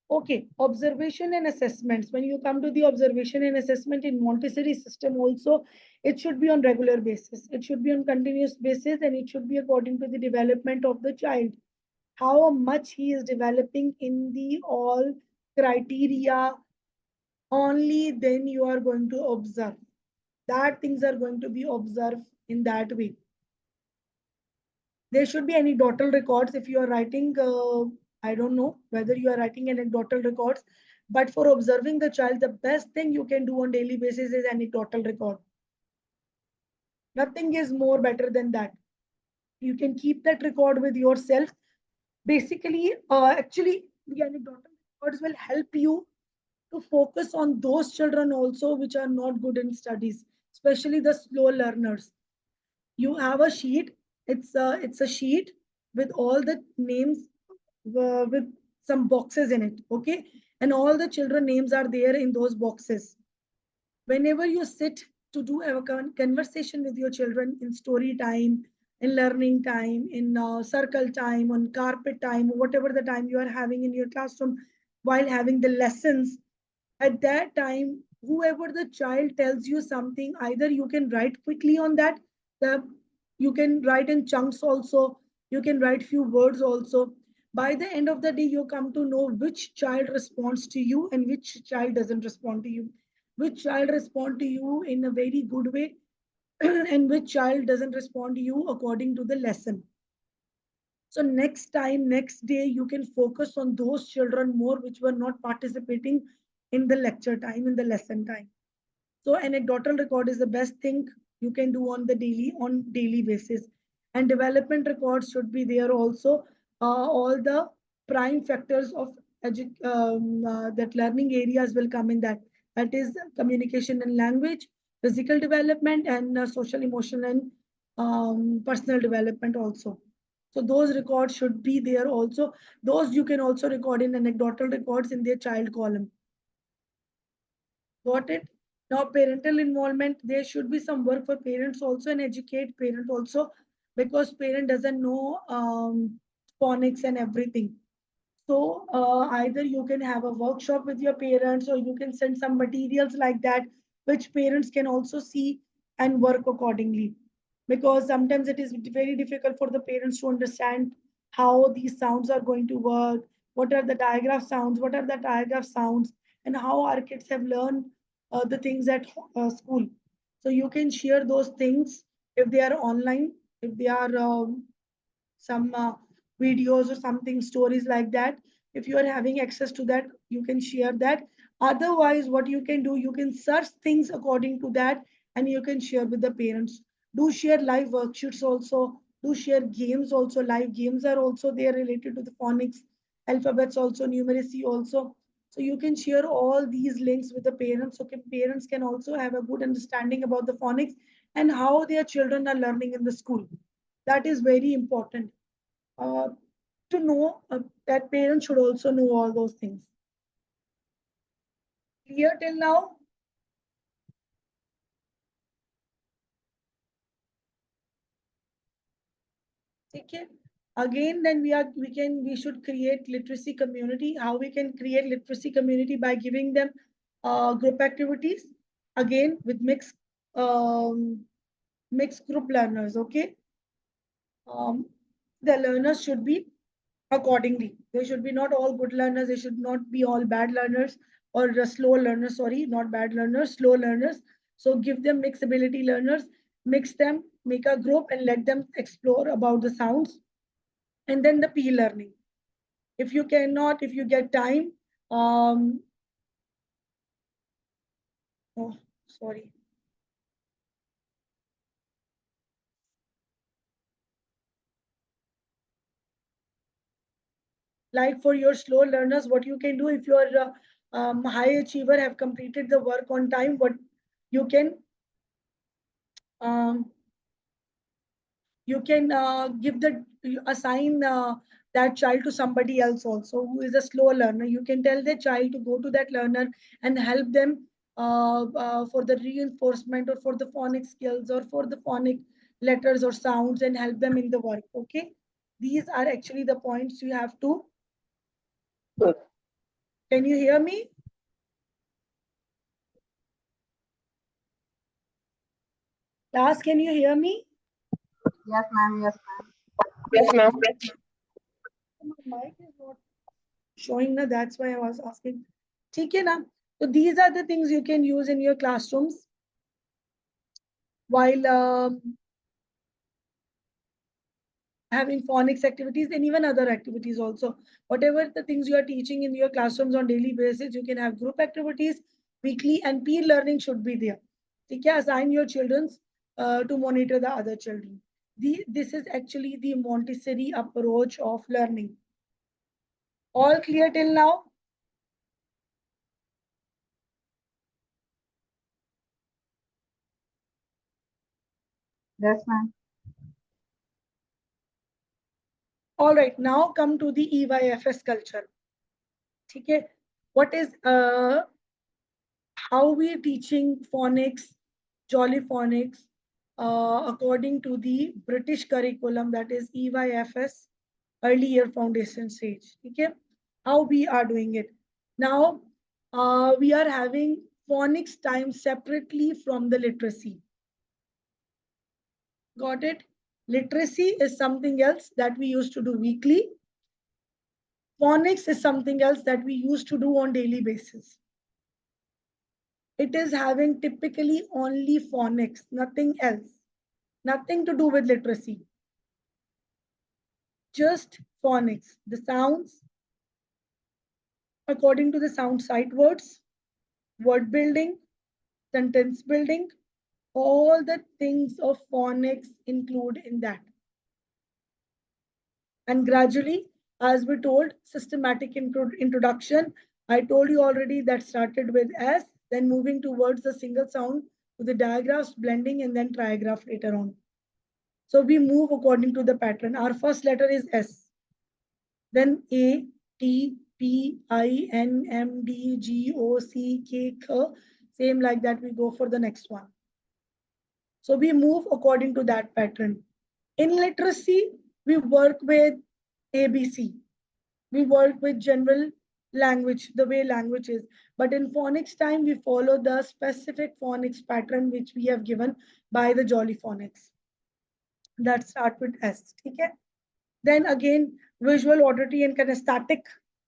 Speaker 1: Okay, observation and assessments. When you come to the observation and assessment in Montessori system also, it should be on regular basis. It should be on continuous basis and it should be according to the development of the child. How much he is developing in the all criteria, only then you are going to observe. That things are going to be observed in that way. There should be anecdotal records if you are writing, I don't know whether you are writing anecdotal records, but for observing the child, the best thing you can do on daily basis is anecdotal record. Nothing is more better than that. You can keep that record with yourself. Basically, actually, the anecdotal records will help you to focus on those children also which are not good in studies, especially the slow learners. You have a sheet. It's a sheet with all the names with some boxes in it. Okay, and all the children names are there in those boxes. Whenever you sit to do a conversation with your children in story time, in learning time, in circle time, on carpet time, whatever the time you are having in your classroom while having the lessons, at that time, whoever the child tells you something, either you can write quickly on that, the, you can write in chunks also, you can write few words also. By the end of the day, you come to know which child responds to you and which child doesn't respond to you. Which child respond to you in a very good way and which child doesn't respond to you according to the lesson. So next time, next day, you can focus on those children more which were not participating in the lecture time, in the lesson time. So anecdotal record is the best thing you can do on daily basis. And development records should be there also. All the prime factors of that learning areas will come in that. That is communication and language, physical development, and social, emotional, and personal development also. So those records should be there also. Those you can also record in anecdotal records in their child column. Got it? Now, parental involvement, there should be some work for parents also and educate parent also because parent doesn't know phonics and everything. So either you can have a workshop with your parents or you can send some materials like that, which parents can also see and work accordingly. Because sometimes it is very difficult for the parents to understand how these sounds are going to work, what are the digraph sounds, what are the digraph sounds, and how our kids have learned the things at school. So you can share those things if they are online, if they are some videos or something, stories like that. If you are having access to that, you can share that. Otherwise, what you can do, you can search things according to that, and you can share with the parents. Do share live worksheets also. Do share games also. Live games are also there related to the phonics, alphabets also, numeracy also. So you can share all these links with the parents, so parents can also have a good understanding about the phonics and how their children are learning in the school. That is very important uh, to know, that parents should also know all those things. Clear till now? Okay. Again, then we should create literacy community. How we can create literacy community? By giving them group activities. Again, with mixed group learners. Okay. Um, the learners should be accordingly. They should be not all good learners. They should not be all bad learners or slow learners. Sorry, not bad learners, slow learners. So give them mixed ability learners, mix them, make a group, and let them explore about the sounds. And then the P learning. If you cannot, if you get time, um, oh, sorry. Like for your slow learners, what you can do, if you are high achiever, have completed the work on time, what you can um, give the assign that child to somebody else also who is a slow learner. You can tell the child to go to that learner and help them for the reinforcement or for the phonic skills or for the phonic letters or sounds, and help them in the work. Okay, these are actually the points you have to. Can you hear me? Class, can you hear me?
Speaker 3: Yes, ma'am. Yes, ma'am.
Speaker 4: Yes, ma'am.
Speaker 1: My mic is not showing na, that's why I was asking. Okay, na? So these are the things you can use in your classrooms while having phonics activities and even other activities also. Whatever the things you are teaching in your classrooms on daily basis, you can have group activities weekly, and peer learning should be there. Okay, assign your children to monitor the other children. This is actually the Montessori approach of learning. All clear till now?
Speaker 3: Yes, ma'am.
Speaker 1: All right, now come to the EYFS culture. Okay, what is how we are teaching phonics, jolly phonics, according to the British curriculum, that is EYFS, early year foundation stage. Okay, how we are doing it now. We are having phonics time separately from the literacy. Got it? Literacy is something else that we used to do weekly. Phonics is something else that we used to do on daily basis. It is having typically only phonics, nothing else, nothing to do with literacy. Just phonics, the sounds, according to the sound sight words, word building, sentence building, all the things of phonics include in that. And gradually, as we told, systematic introduction. I told you already that started with S, then moving towards the single sound to the digraphs, blending, and then trigraph later on. So we move according to the pattern. Our first letter is S. Then A, T, P, I, N, M, D, G, O, C, K, K. Same like that, we go for the next one. So we move according to that pattern. In literacy, we work with ABC. We work with general language, the way language is. But in phonics time, we follow the specific phonics pattern which we have given by the Jolly Phonics. That start with S. Okay? Then again, visual, auditory, and kinesthetic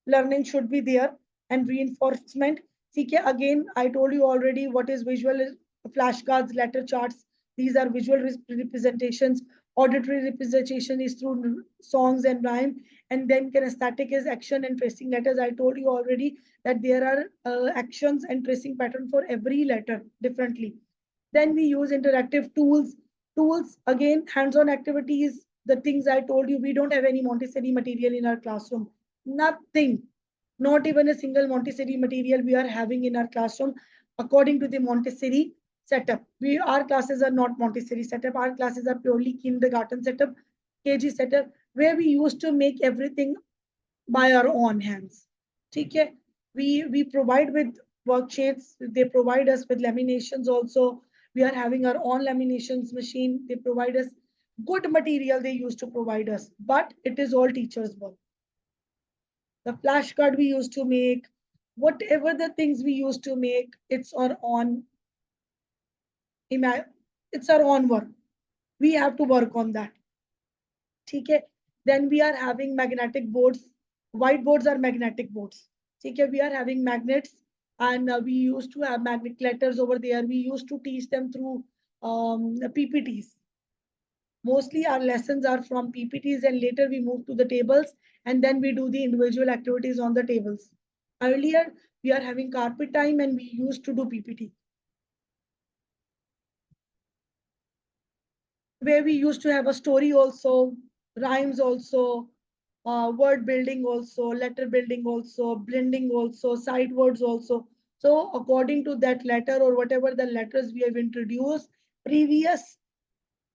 Speaker 1: learning should be there, and reinforcement. Okay? Again, I told you already what is visual flashcards, letter charts. These are visual representations. Auditory representation is through songs and rhyme. And then kinesthetic is action and tracing letters. I told you already that there are actions and tracing pattern for every letter differently. Then we use interactive tools. Tools, again, hands-on activities, the things I told you. We don't have any Montessori material in our classroom. Nothing. Not even a single Montessori material we are having in our classroom according to the Montessori setup. Our classes are not Montessori setup. Our classes are purely kindergarten setup, KG setup, where we used to make everything by our own hands. Okay? We provide with worksheets. They provide us with laminations also. We are having our own laminations machine. They provide us good material they used to provide us, but it is all teachers' work. The flashcard we used to make, whatever the things we used to make, it's our own work. We have to work on that. Okay? Then we are having magnetic boards. Whiteboards are magnetic boards. Okay? We are having magnets, and we used to have magnet letters over there. We used to teach them through PPTs. Mostly our lessons are from PPTs, and later we move to the tables, and then we do the individual activities on the tables. Earlier, we are having carpet time and we used to do PPT. Where we used to have a story also, rhymes also, word building also, letter building also, blending also, sight words also. So according to that letter or whatever the letters we have introduced, previous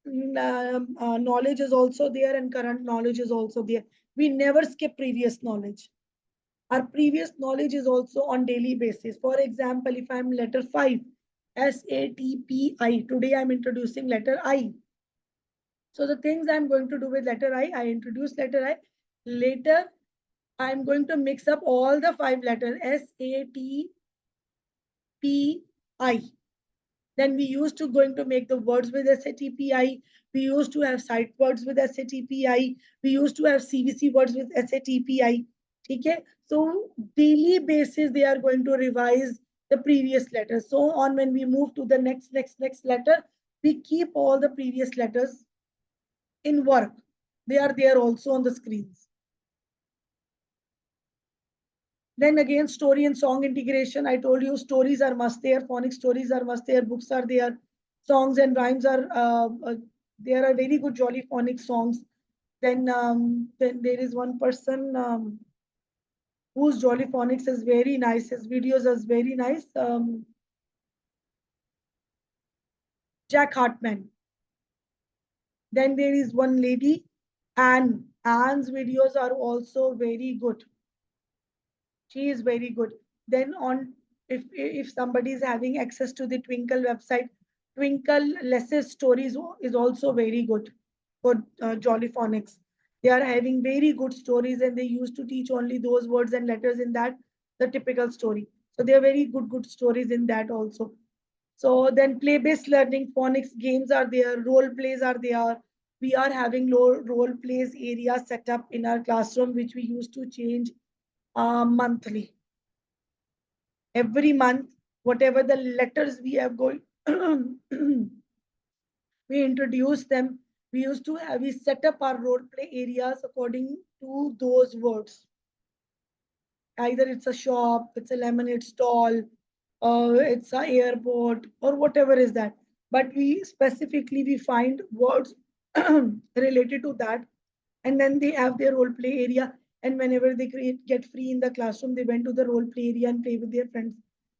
Speaker 1: knowledge is also there and current knowledge is also there. We never skip previous knowledge. Our previous knowledge is also on daily basis. For example, if I'm letter 5, SATPI, today I'm introducing letter I. So the things I'm going to do with letter I introduce letter I. Later, I'm going to mix up all the 5 letters, SATPI. Then we used to going to make the words with SATPI. We used to have sight words with SATPI. We used to have CVC words with SATPI. Okay? So daily basis, they are going to revise the previous letters. So on, when we move to the next letter, we keep all the previous letters in work. They are there also on the screens. Then again, story and song integration. I told you stories are must there. Phonics stories are must there. Books are there. Songs and rhymes are there are very good jolly phonics songs. Then there is one person whose jolly phonics is very nice. His videos is very nice. Jack Hartman. Then there is one lady, Anne. Anne's videos are also very good. She is very good. Then on, if somebody is having access to the Twinkle website, Twinkle Less's stories is also very good for Jolly Phonics. They are having very good stories, and they used to teach only those words and letters in that, the typical story. So they are very good stories in that also. So then play-based learning, phonics games are there, role plays are there. We are having role plays area set up in our classroom, which we used to change monthly. Every month, whatever the letters we have going, we introduce them. We set up our role play areas according to those words. Either it's a shop, it's a lemonade stall, it's an airport, or whatever is that. But we find words related to that, and then they have their role play area. And whenever they get free in the classroom, they went to the role play area and play with their friends.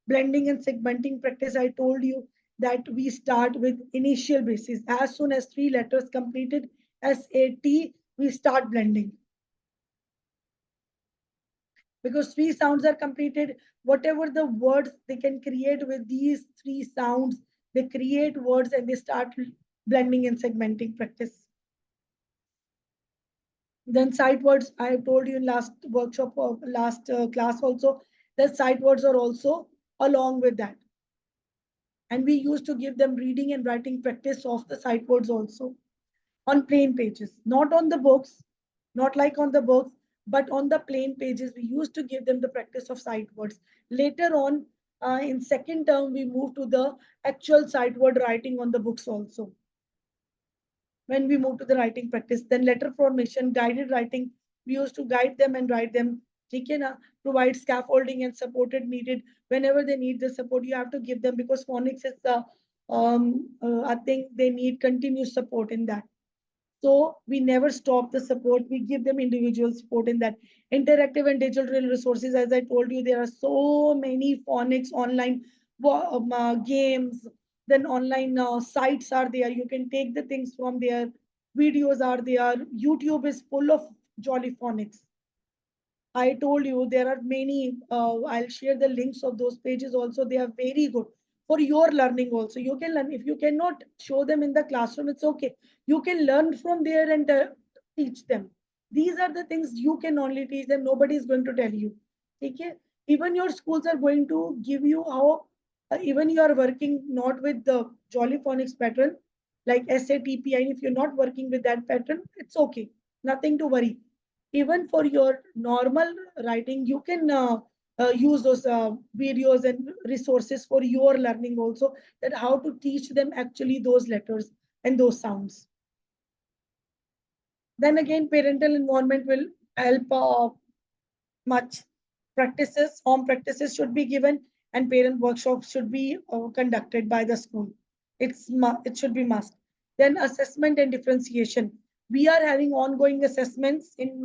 Speaker 1: Blending and segmenting practice, I told you that we start with initial basis. As soon as 3 letters completed SAT, we start blending. Because 3 sounds are completed, whatever the words they can create with these 3 sounds, they create words and they start blending and segmenting practice. Then sight words, I have told you in last workshop or last class also, that sight words are also along with that. And we used to give them reading and writing practice of the sight words also on plain pages, not on the books, not like on the books, but on the plain pages. We used to give them the practice of sight words. Later on, In second term, we move to the actual sight word writing on the books also. When we move to the writing practice, then letter formation, guided writing, we used to guide them and write them. ठीक है ना? Provide scaffolding and supported needed whenever they need the support. You have to give them because phonics is the I think they need continuous support in that. So we never stop the support. We give them individual support in that. Interactive and digital resources, as I told you, there are so many phonics online games. Then online sites are there. You can take the things from there. Videos are there. YouTube is full of jolly phonics. I told you there are many. I'll share the links of those pages also. They are very good for your learning also. You can learn. If you cannot show them in the classroom, it's okay. You can learn from there and teach them. These are the things you can only teach them. Nobody is going to tell you. Okay? Even your schools are going to give you how, even you are working not with the Jolly Phonics pattern, like SATPI, and if you're not working with that pattern, it's okay. Nothing to worry. Even for your normal writing, you can use those videos and resources for your learning also, that how to teach them actually those letters and those sounds. Then again, parental involvement will help much. Practices, home practices should be given, and parent workshops should be conducted by the school. It should be must. Then assessment and differentiation. We are having ongoing assessments in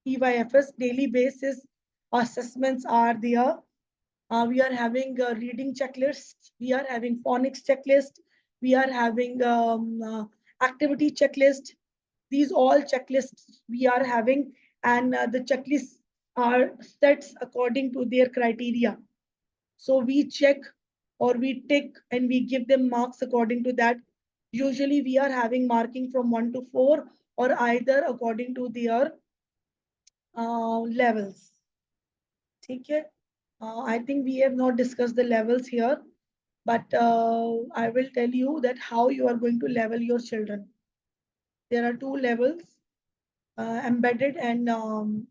Speaker 1: EYFS daily basis. Assessments are there. We are having a reading checklist. We are having phonics checklist. We are having activity checklist. These all checklists we are having, and the checklists are set according to their criteria. So we check or we tick and we give them marks according to that. Usually we are having marking from 1 to 4 or either according to their levels. Okay. I think we have not discussed the levels here, but I will tell you that how you are going to level your children. There are two levels, embedded and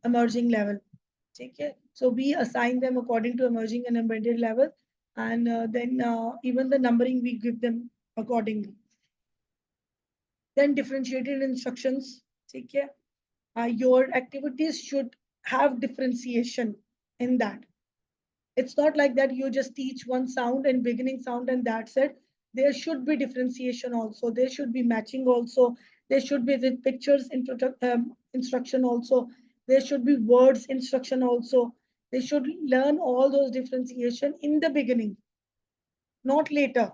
Speaker 1: emerging level. Okay. So we assign them according to emerging and embedded level, and then even the numbering we give them accordingly. Then differentiated instructions. Okay. Your activities should have differentiation in that. It's not like that you just teach one sound and beginning sound and that's it. There should be differentiation also. There should be matching also. There should be with pictures instruction also. There should be words instruction also. They should learn all those differentiation in the beginning, not later.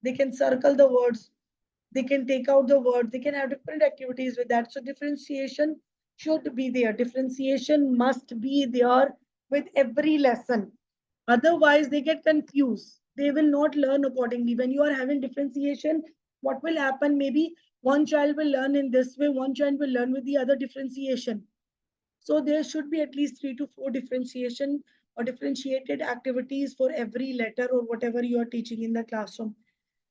Speaker 1: They can circle the words. They can take out the word. They can have different activities with that. So differentiation should be there. Differentiation must be there with every lesson. Otherwise, they get confused. They will not learn accordingly. When you are having differentiation, what will happen? Maybe one child will learn in this way, one child will learn with the other differentiation. So there should be at least 3 to 4 differentiation or differentiated activities for every letter or whatever you are teaching in the classroom.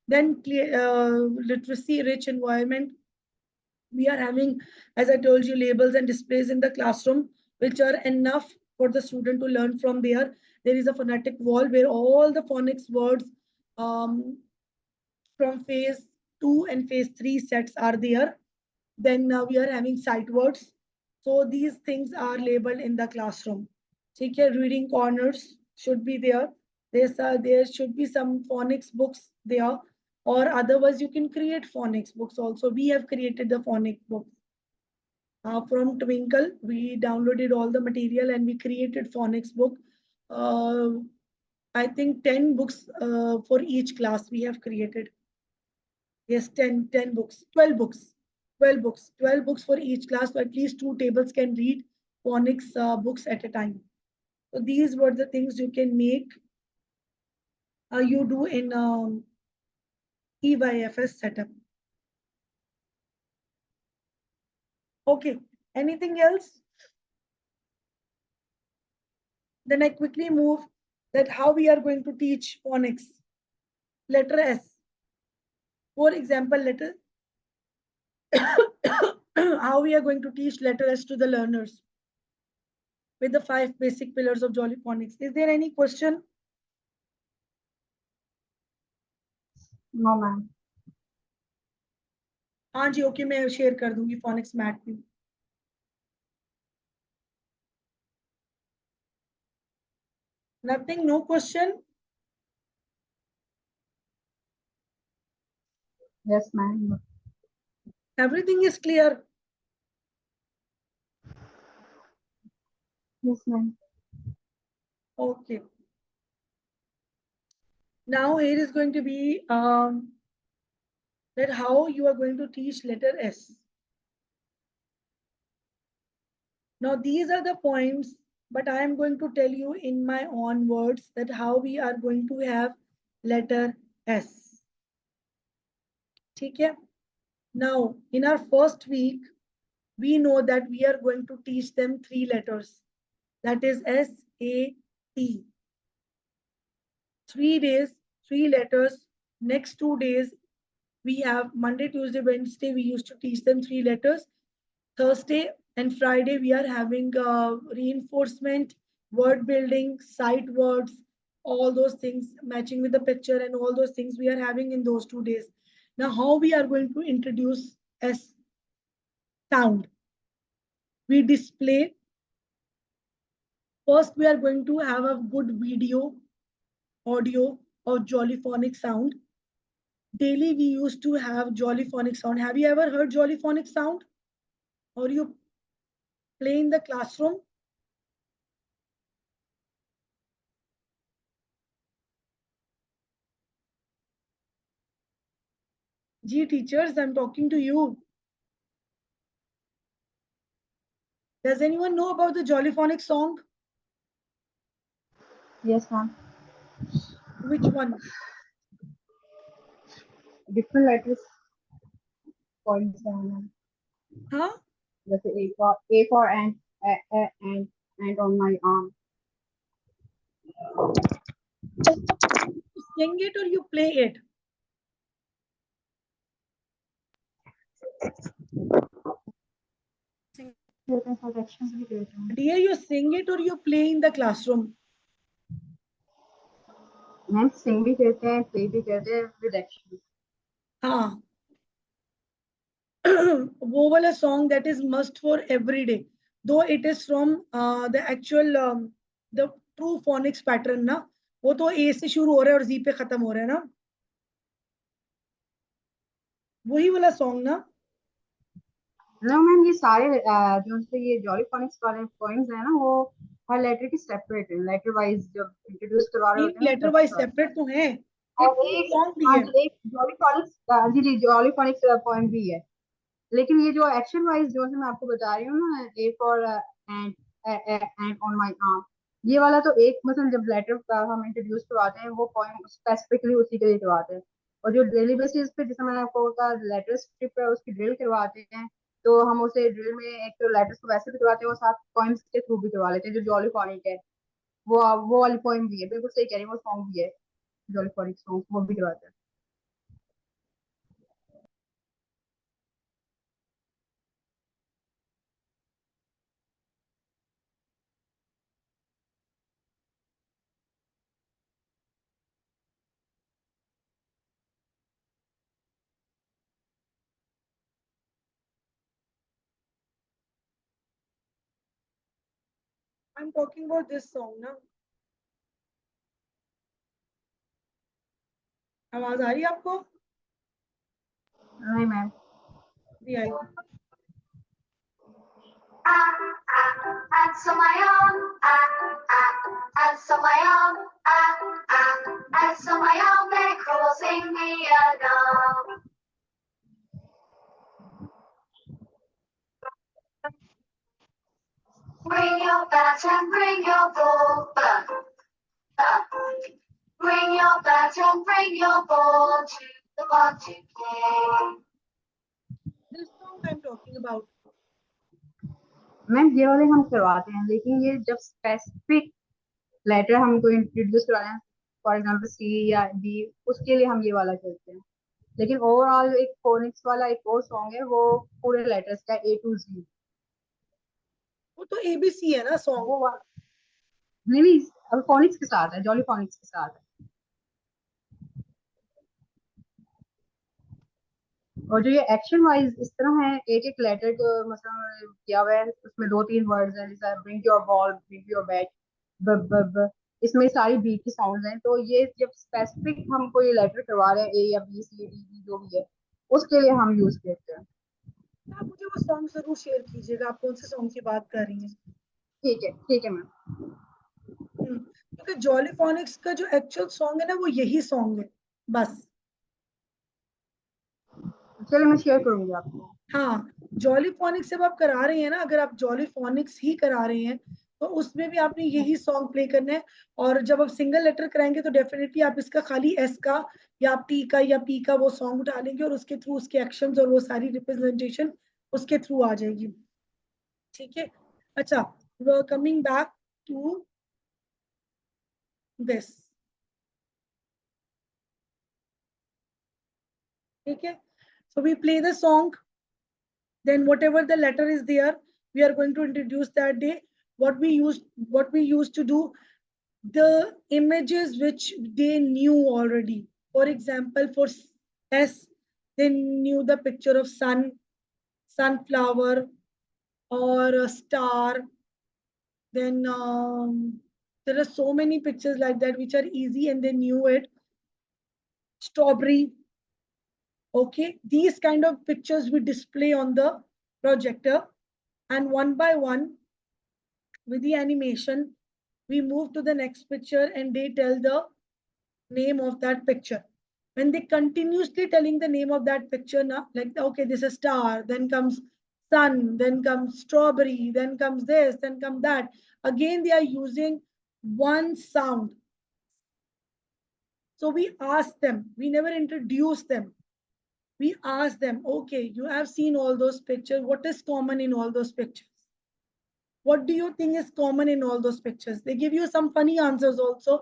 Speaker 1: Then literacy rich environment. We are having, as I told you, labels and displays in the classroom, which are enough for the student to learn from there. There is a phonetic wall where all the phonics words um, from phase 2 and phase 3 sets are there. Then we are having sight words. So these things are labeled in the classroom. Take care, reading corners should be there. There should be some phonics books there, or otherwise you can create phonics books also. We have created the phonics book. From Twinkle, we downloaded all the material and we created phonics book. I think 10 books for each class we have created. Yes, 10 books, 12 books, 12 books, 12 books for each class. So at least 2 tables can read phonics books at a time. So these were the things you can make, you do in EYFS setup. Okay, anything else? Then I quickly move that how we are going to teach phonics. Letter S. For example, letter how we are going to teach letter S to the learners with the 5 basic pillars of Jolly Phonics. Is there any question?
Speaker 3: No ma'am.
Speaker 1: हाँ जी, okay, मैं share कर दूंगी phonics mat भी। Nothing, no question?
Speaker 3: Yes ma'am.
Speaker 1: Everything is clear?
Speaker 3: Yes ma'am.
Speaker 1: Okay. Now here is going to be that how you are going to teach letter S. Now these are the points, but I am going to tell you in my own words that how we are going to have letter S. Okay? Now in our first week, we know that we are going to teach them 3 letters. That is S, A, T. 3 days, 3 letters. Next 2 days, we have Monday, Tuesday, Wednesday, we used to teach them 3 letters. Thursday and Friday, we are having reinforcement, word building, sight words, all those things matching with the picture and all those things we are having in those 2 days. Now, how we are going to introduce S sound? We display. First, we are going to have a good video, audio of Jolly Phonic sound. Daily, we used to have Jolly Phonic sound. Have you ever heard Jolly Phonic sound? Or you play in the classroom? Gee, teachers, I'm talking to you. Does anyone know about the Jollyphonic song?
Speaker 3: Yes ma'am.
Speaker 1: Which one?
Speaker 3: Different letters points हैं ma'am.
Speaker 1: Huh?
Speaker 3: जैसे A for and on my arm।
Speaker 1: Sing it or you play it?
Speaker 3: देते हैं, suggestions भी देते हैं।
Speaker 1: Dear, you sing it or you play in the classroom?
Speaker 3: Ma'am sing भी कहते हैं, प्ले भी कहते हैं विद एक्शन।
Speaker 1: हाँ. वो वाला song that is must for every day. Though it is from the actual the true phonics pattern ना, वो तो A से शुरू हो रहा है और Z पे खत्म हो रहा है ना, वही वाला song ना.
Speaker 3: नो मैम, ये सारे जो से ये जॉली फोनिक्स वाले पॉइंट्स हैं ना, वो हर लेटर की सेपरेट है, लेटर वाइज जब इंट्रोड्यूस करवा रहे
Speaker 1: तीन
Speaker 3: होते हैं
Speaker 1: लेटर
Speaker 3: तब
Speaker 1: वाइज
Speaker 3: करवाते
Speaker 1: सेपरेट
Speaker 3: हैं।
Speaker 1: तो हैं, एक
Speaker 3: और
Speaker 1: फुल
Speaker 3: एक,
Speaker 1: सॉन्ग भी
Speaker 3: हाँ
Speaker 1: है.
Speaker 3: जी, एक जॉली फोनिक्स, जी जी, जॉली फोनिक्स पॉइंट भी है। लेकिन ये जो एक्शन वाइज जो है मैं आपको बता रही हूँ ना, A for and on my arm, ये वाला तो एक मतलब जब लेटर का हम इंट्रोड्यूस करवाते हैं वो पॉइंट स्पेसिफिकली उसी के लिए करवाते हैं। और जो डेली बेसिस पे जैसे मैंने आपको कहा लेटर स्ट्रिप है उसकी ड्रिल करवाते हैं, तो हम उसे ड्रिल में एक तो लेटर्स को वैसे भी करवाते हैं और साथ पॉइंट्स के थ्रू भी करवा लेते हैं। जो जॉली फॉनिक है वो वाली पॉइंट भी है, बिल्कुल सही कह रही है, वो सॉन्ग भी है, जॉली फॉनिक सॉन्ग वो भी करवाते हैं।
Speaker 1: I'm talking about this song ना. आवाज आ रही है आपको?
Speaker 3: नहीं मैम।
Speaker 1: नहीं आई.
Speaker 4: Answer my arm, answer my arm, answer my arm, they're causing me alarm. Bring your bat and bring your ball, bring your bat and bring your ball to the park to play.
Speaker 1: This song I'm talking about.
Speaker 3: Ma'am ये वाले हम करवाते हैं, लेकिन ये जब specific letter हमको introduce करवाना है, फॉर एग्जांपल सी या डी, उसके लिए हम ये वाला करते हैं। लेकिन ओवरऑल एक फोनिक्स वाला एक और सॉन्ग है, वो पूरे लेटर्स का A to Z,
Speaker 1: वो तो ABC है ना सॉन्ग.
Speaker 3: वो वाला नहीं, अब फोनिक्स के साथ है, जॉली फोनिक्स के साथ है। और जो ये एक्शन वाइज इस तरह है, एक एक लेटर को मतलब किया हुआ है, उसमें दो तीन वर्ड्स हैं, जैसे bring your ball, bring your bat, ब ब ब, इसमें सारी बी की साउंड्स हैं। तो ये जब स्पेसिफिक हमको ये लेटर करवा रहे हैं, ए या बी सी डी डी जो भी है, उसके लिए हम यूज करते हैं।
Speaker 1: आप मुझे वो सॉन्ग जरूर शेयर कीजिएगा, आप कौन से सॉन्ग की बात कर रही हैं।
Speaker 3: ठीक है मैम।
Speaker 1: क्योंकि जॉली फॉनिक्स का जो एक्चुअल सॉन्ग है ना, वो यही सॉन्ग है बस।
Speaker 3: चलिए मैं शेयर करूंगी आपको।
Speaker 1: हाँ, जॉली फॉनिक्स जब आप करा रहे हैं ना, अगर आप जॉली फॉनिक्स ही करा रहे हैं तो उसमें भी आपने यही सॉन्ग प्ले करना है। और जब आप सिंगल लेटर कराएंगे तो डेफिनेटली आप इसका खाली एस का या टी का या पी का वो सॉन्ग उठा लेंगे, और उसके थ्रू उसके एक्शंस और वो सारी रिप्रेजेंटेशन उसके थ्रू आ जाएगी। ठीक है। अच्छा, कमिंग बैक टू दिस। ठीक है, so we play the song, then whatever the letter is there, we are going to introduce that day. What we used to do, the images which they knew already. For example, for S, they knew the picture of sun, sunflower, or a star. Then there are so many pictures like that which are easy and they knew it. Strawberry. Okay, these kind of pictures we display on the projector, and one by one, with the animation, we move to the next picture and they tell the name of that picture. When they continuously telling the name of that picture, now, like, okay, this is star, then comes sun, then comes strawberry, then comes this, then comes that. Again, they are using one sound. So we ask them, we never introduce them. We ask them, okay, you have seen all those pictures. What is common in all those pictures? What do you think is common in all those pictures? They give you some funny answers also,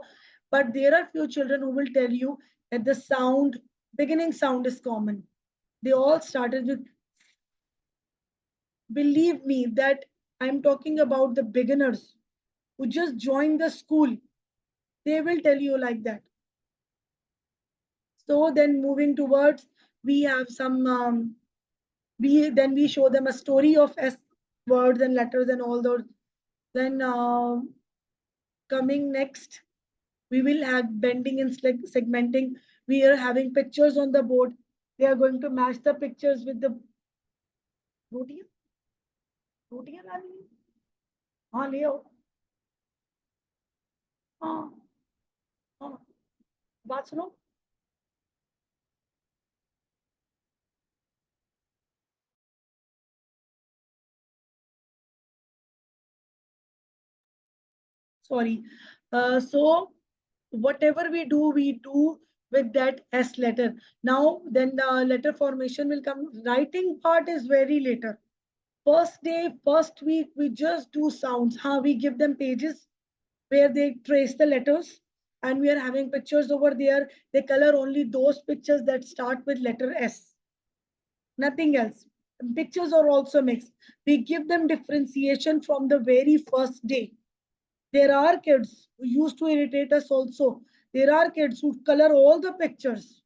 Speaker 1: but there are few children who will tell you that the sound, beginning sound is common. They all started with, believe me, that I'm talking about the beginners who just joined the school. They will tell you like that. So then moving towards, we have some, we show them a story of S words and letters and all those. Then coming next, we will have bending and segmenting. We are having pictures on the board. They are going to match the pictures with the रोटियां रोटियां लानी है? हाँ ले आओ। हाँ हाँ, बात सुनो। Sorry. So whatever we do with that S letter. Now then the letter formation will come. Writing part is very later. First day, first week, we just do sounds. How we give them pages where they trace the letters, and we are having pictures over there. They color only those pictures that start with letter S, nothing else. Pictures are also mixed. We give them differentiation from the very first day. There are kids who used to irritate us also. There are kids who color all the pictures.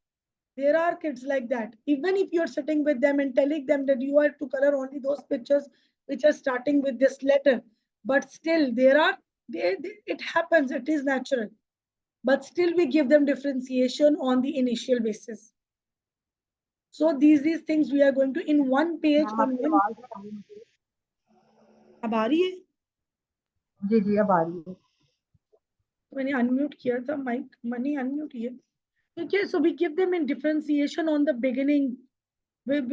Speaker 1: There are kids like that. Even if you're sitting with them and telling them that you are to color only those pictures which are starting with this letter, but still there are, it happens, it is natural. But still we give them differentiation on the initial basis. So these things we are going to in one page
Speaker 3: ma'am
Speaker 1: on
Speaker 3: आपकी
Speaker 1: one.
Speaker 3: आवाज नहीं आ रही मुझे।
Speaker 1: अब आ रही है?
Speaker 3: जी जी अब आ रही है।
Speaker 1: मैंने अनम्यूट किया था माइक, मैंने अनम्यूट किया. Okay, so we give them in differentiation on the beginning, with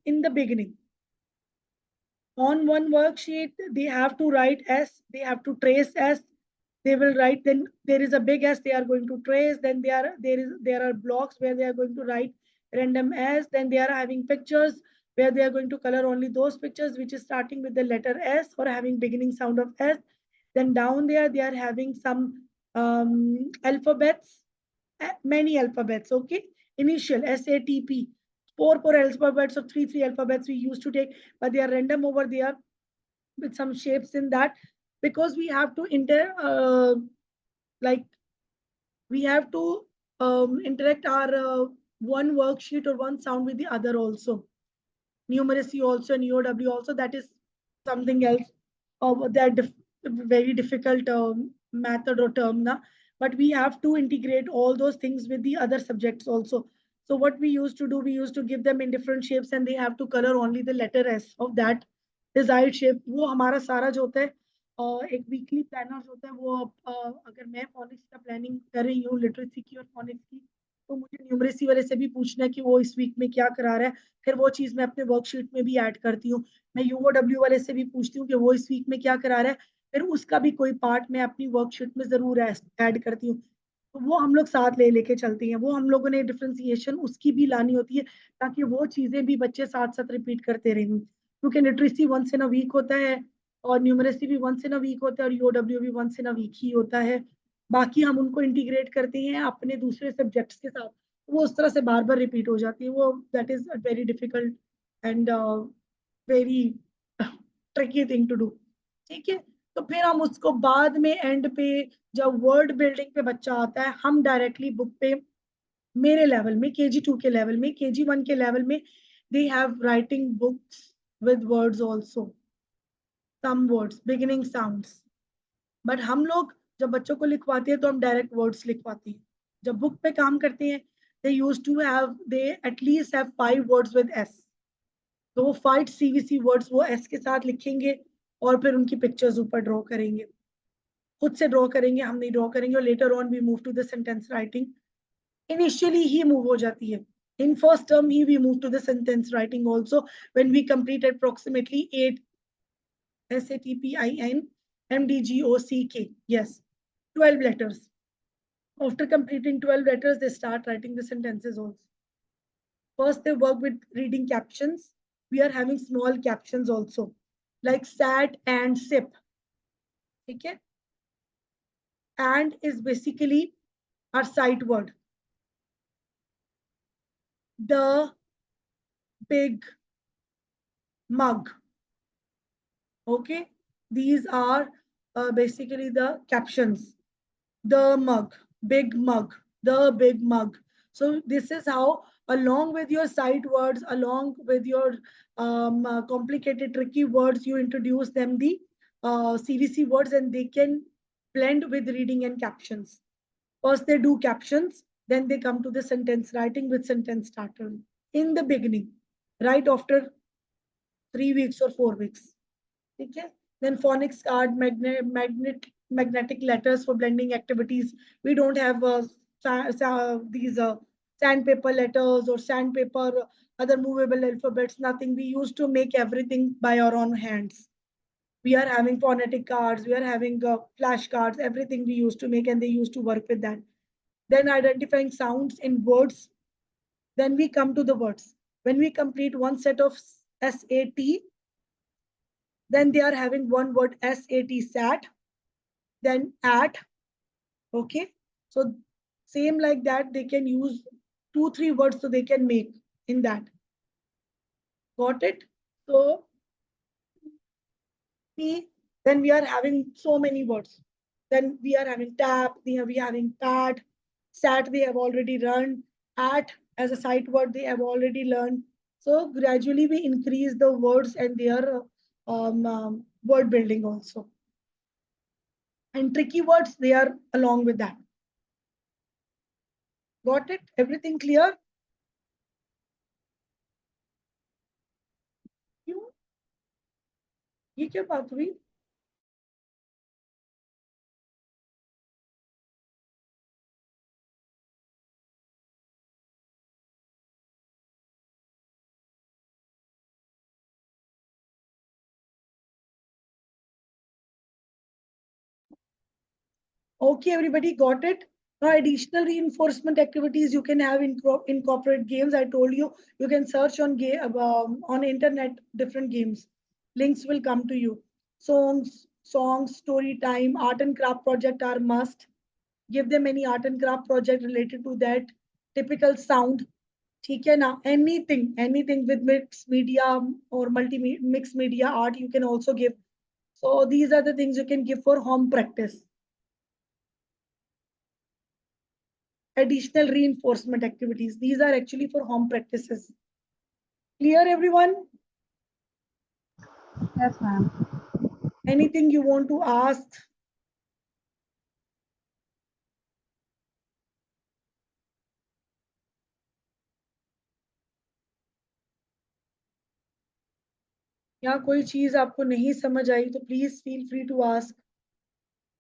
Speaker 1: in the beginning. On one worksheet, they have to write S, they have to trace S. They will write, then there is a big S they are going to trace, then there are blocks where they are going to write random S, then they are having pictures where they are going to color only those pictures which is starting with the letter S or having beginning sound of S. Then down there, they are having some alphabets, many alphabets, okay? Initial, SATP, four alphabets or three alphabets we used to take, but they are random over there with some shapes in that, because we have to like we have to interact our one worksheet or one sound with the other also. Numeracy also and EOW also, that is something else. That very difficult method or term na. But we have to integrate all those things with the other subjects also. So what we used to do, we used to give them in different shapes and they have to color only the letter S of that desired shape. वो हमारा सारा जो होता है एक weekly planner होता है वो अगर मैं फोनिक्स का प्लानिंग कर रही हूँ लिटरेसी की और फोनिक्स की, तो मुझे न्यूमरेसी वाले से भी पूछना है कि वो इस वीक में क्या करा रहा है, फिर वो चीज मैं अपने वर्कशीट में भी ऐड करती हूँ। मैं यूओडब्ल्यू वाले से भी पूछती हूँ कि वो इस वीक में क्या करा रहा है, फिर उसका भी कोई पार्ट मैं अपनी वर्कशीट में जरूर ऐड करती हूँ। तो वो हम लोग साथ ले लेके चलती हैं, वो हम लोगों ने डिफ्रेंसिएशन उसकी भी लानी होती है ताकि वो चीजें भी बच्चे साथ साथ रिपीट करते रहें, क्योंकि literacy once in a week होता है और न्यूमरेसी भी वंस इन अ वीक होता है और यूओडब्ल्यू भी वंस इन अ वीक ही होता है। बाकी हम उनको इंटीग्रेट करते हैं अपने दूसरे सब्जेक्ट्स के साथ, वो उस तरह से बार बार रिपीट हो जाती है, वो that is very difficult and very tricky thing to do. ठीक है, तो फिर हम उसको बाद में एंड पे जब वर्ड बिल्डिंग पे बच्चा आता है हम डायरेक्टली बुक पे, मेरे लेवल में KG2 के लेवल में, KG1 के लेवल में they have writing books with words also, some words beginning sounds, but हम लोग जब बच्चों को लिखवाते हैं तो हम डायरेक्ट वर्ड्स लिखवाते हैं। जब बुक पे काम करते हैं they use to have, they at least have 5 words with S, तो वो 5 CVC वर्ड्स वो एस के साथ लिखेंगे और फिर उनकी पिक्चर्स ऊपर ड्रॉ करेंगे, खुद से ड्रॉ करेंगे, हम नहीं ड्रॉ करेंगे, और later on we move to the sentence writing. Initially ही मूव हो जाती है, in first term he we move to the sentence writing also when we complete approximately 8 SATPIN MDGOCK, yes, 12 letters. After completing 12 letters they start writing the sentences also. First they work with reading captions. We are having small captions also like sat and sip. Okay, and is basically our sight word. The big mug. Okay, these are basically the captions. The mug, big mug, the big mug. So this is how, along with your sight words, along with your complicated, tricky words, you introduce them the CVC words, and they can blend with reading and captions. First they do captions, then they come to the sentence writing with sentence starter in the beginning, right after 3 weeks or 4 weeks. Okay, then phonics card, magnetic letters for blending activities. We don't have these sandpaper letters or sandpaper other movable alphabets, nothing. We used to make everything by our own hands. We are having phonetic cards, we are having flash cards, everything we used to make, and they used to work with that. Then identifying sounds in words. Then we come to the words. When we complete one set of SAT, then they are having one word SAT, sat, then at. Okay, so same like that, they can use 2-3 words, so they can make in that. Got it? So then we are having so many words. Then we are having tap, we are having pat, sat they have already learned, at as a sight word they have already learned. So gradually we increase the words and their word building also. And tricky words, they are along with that. Got it? Everything clear? ये क्या बात हुई? Okay, everybody got it? Now, additional reinforcement activities you can have in corporate games. I told you, you can search on internet different games. Links will come to you. Songs, story time, art and craft project are must. Give them any art and craft project related to that. Typical sound. ठीक है ना? Anything with mixed media or mixed media art you can also give. So these are the things you can give for home practice. additional reinforcement activities. These are actually for home practices. Clear, everyone?
Speaker 3: Yes, ma'am.
Speaker 1: Anything you want to ask? या कोई चीज आपको नहीं समझ आई तो please feel free to ask.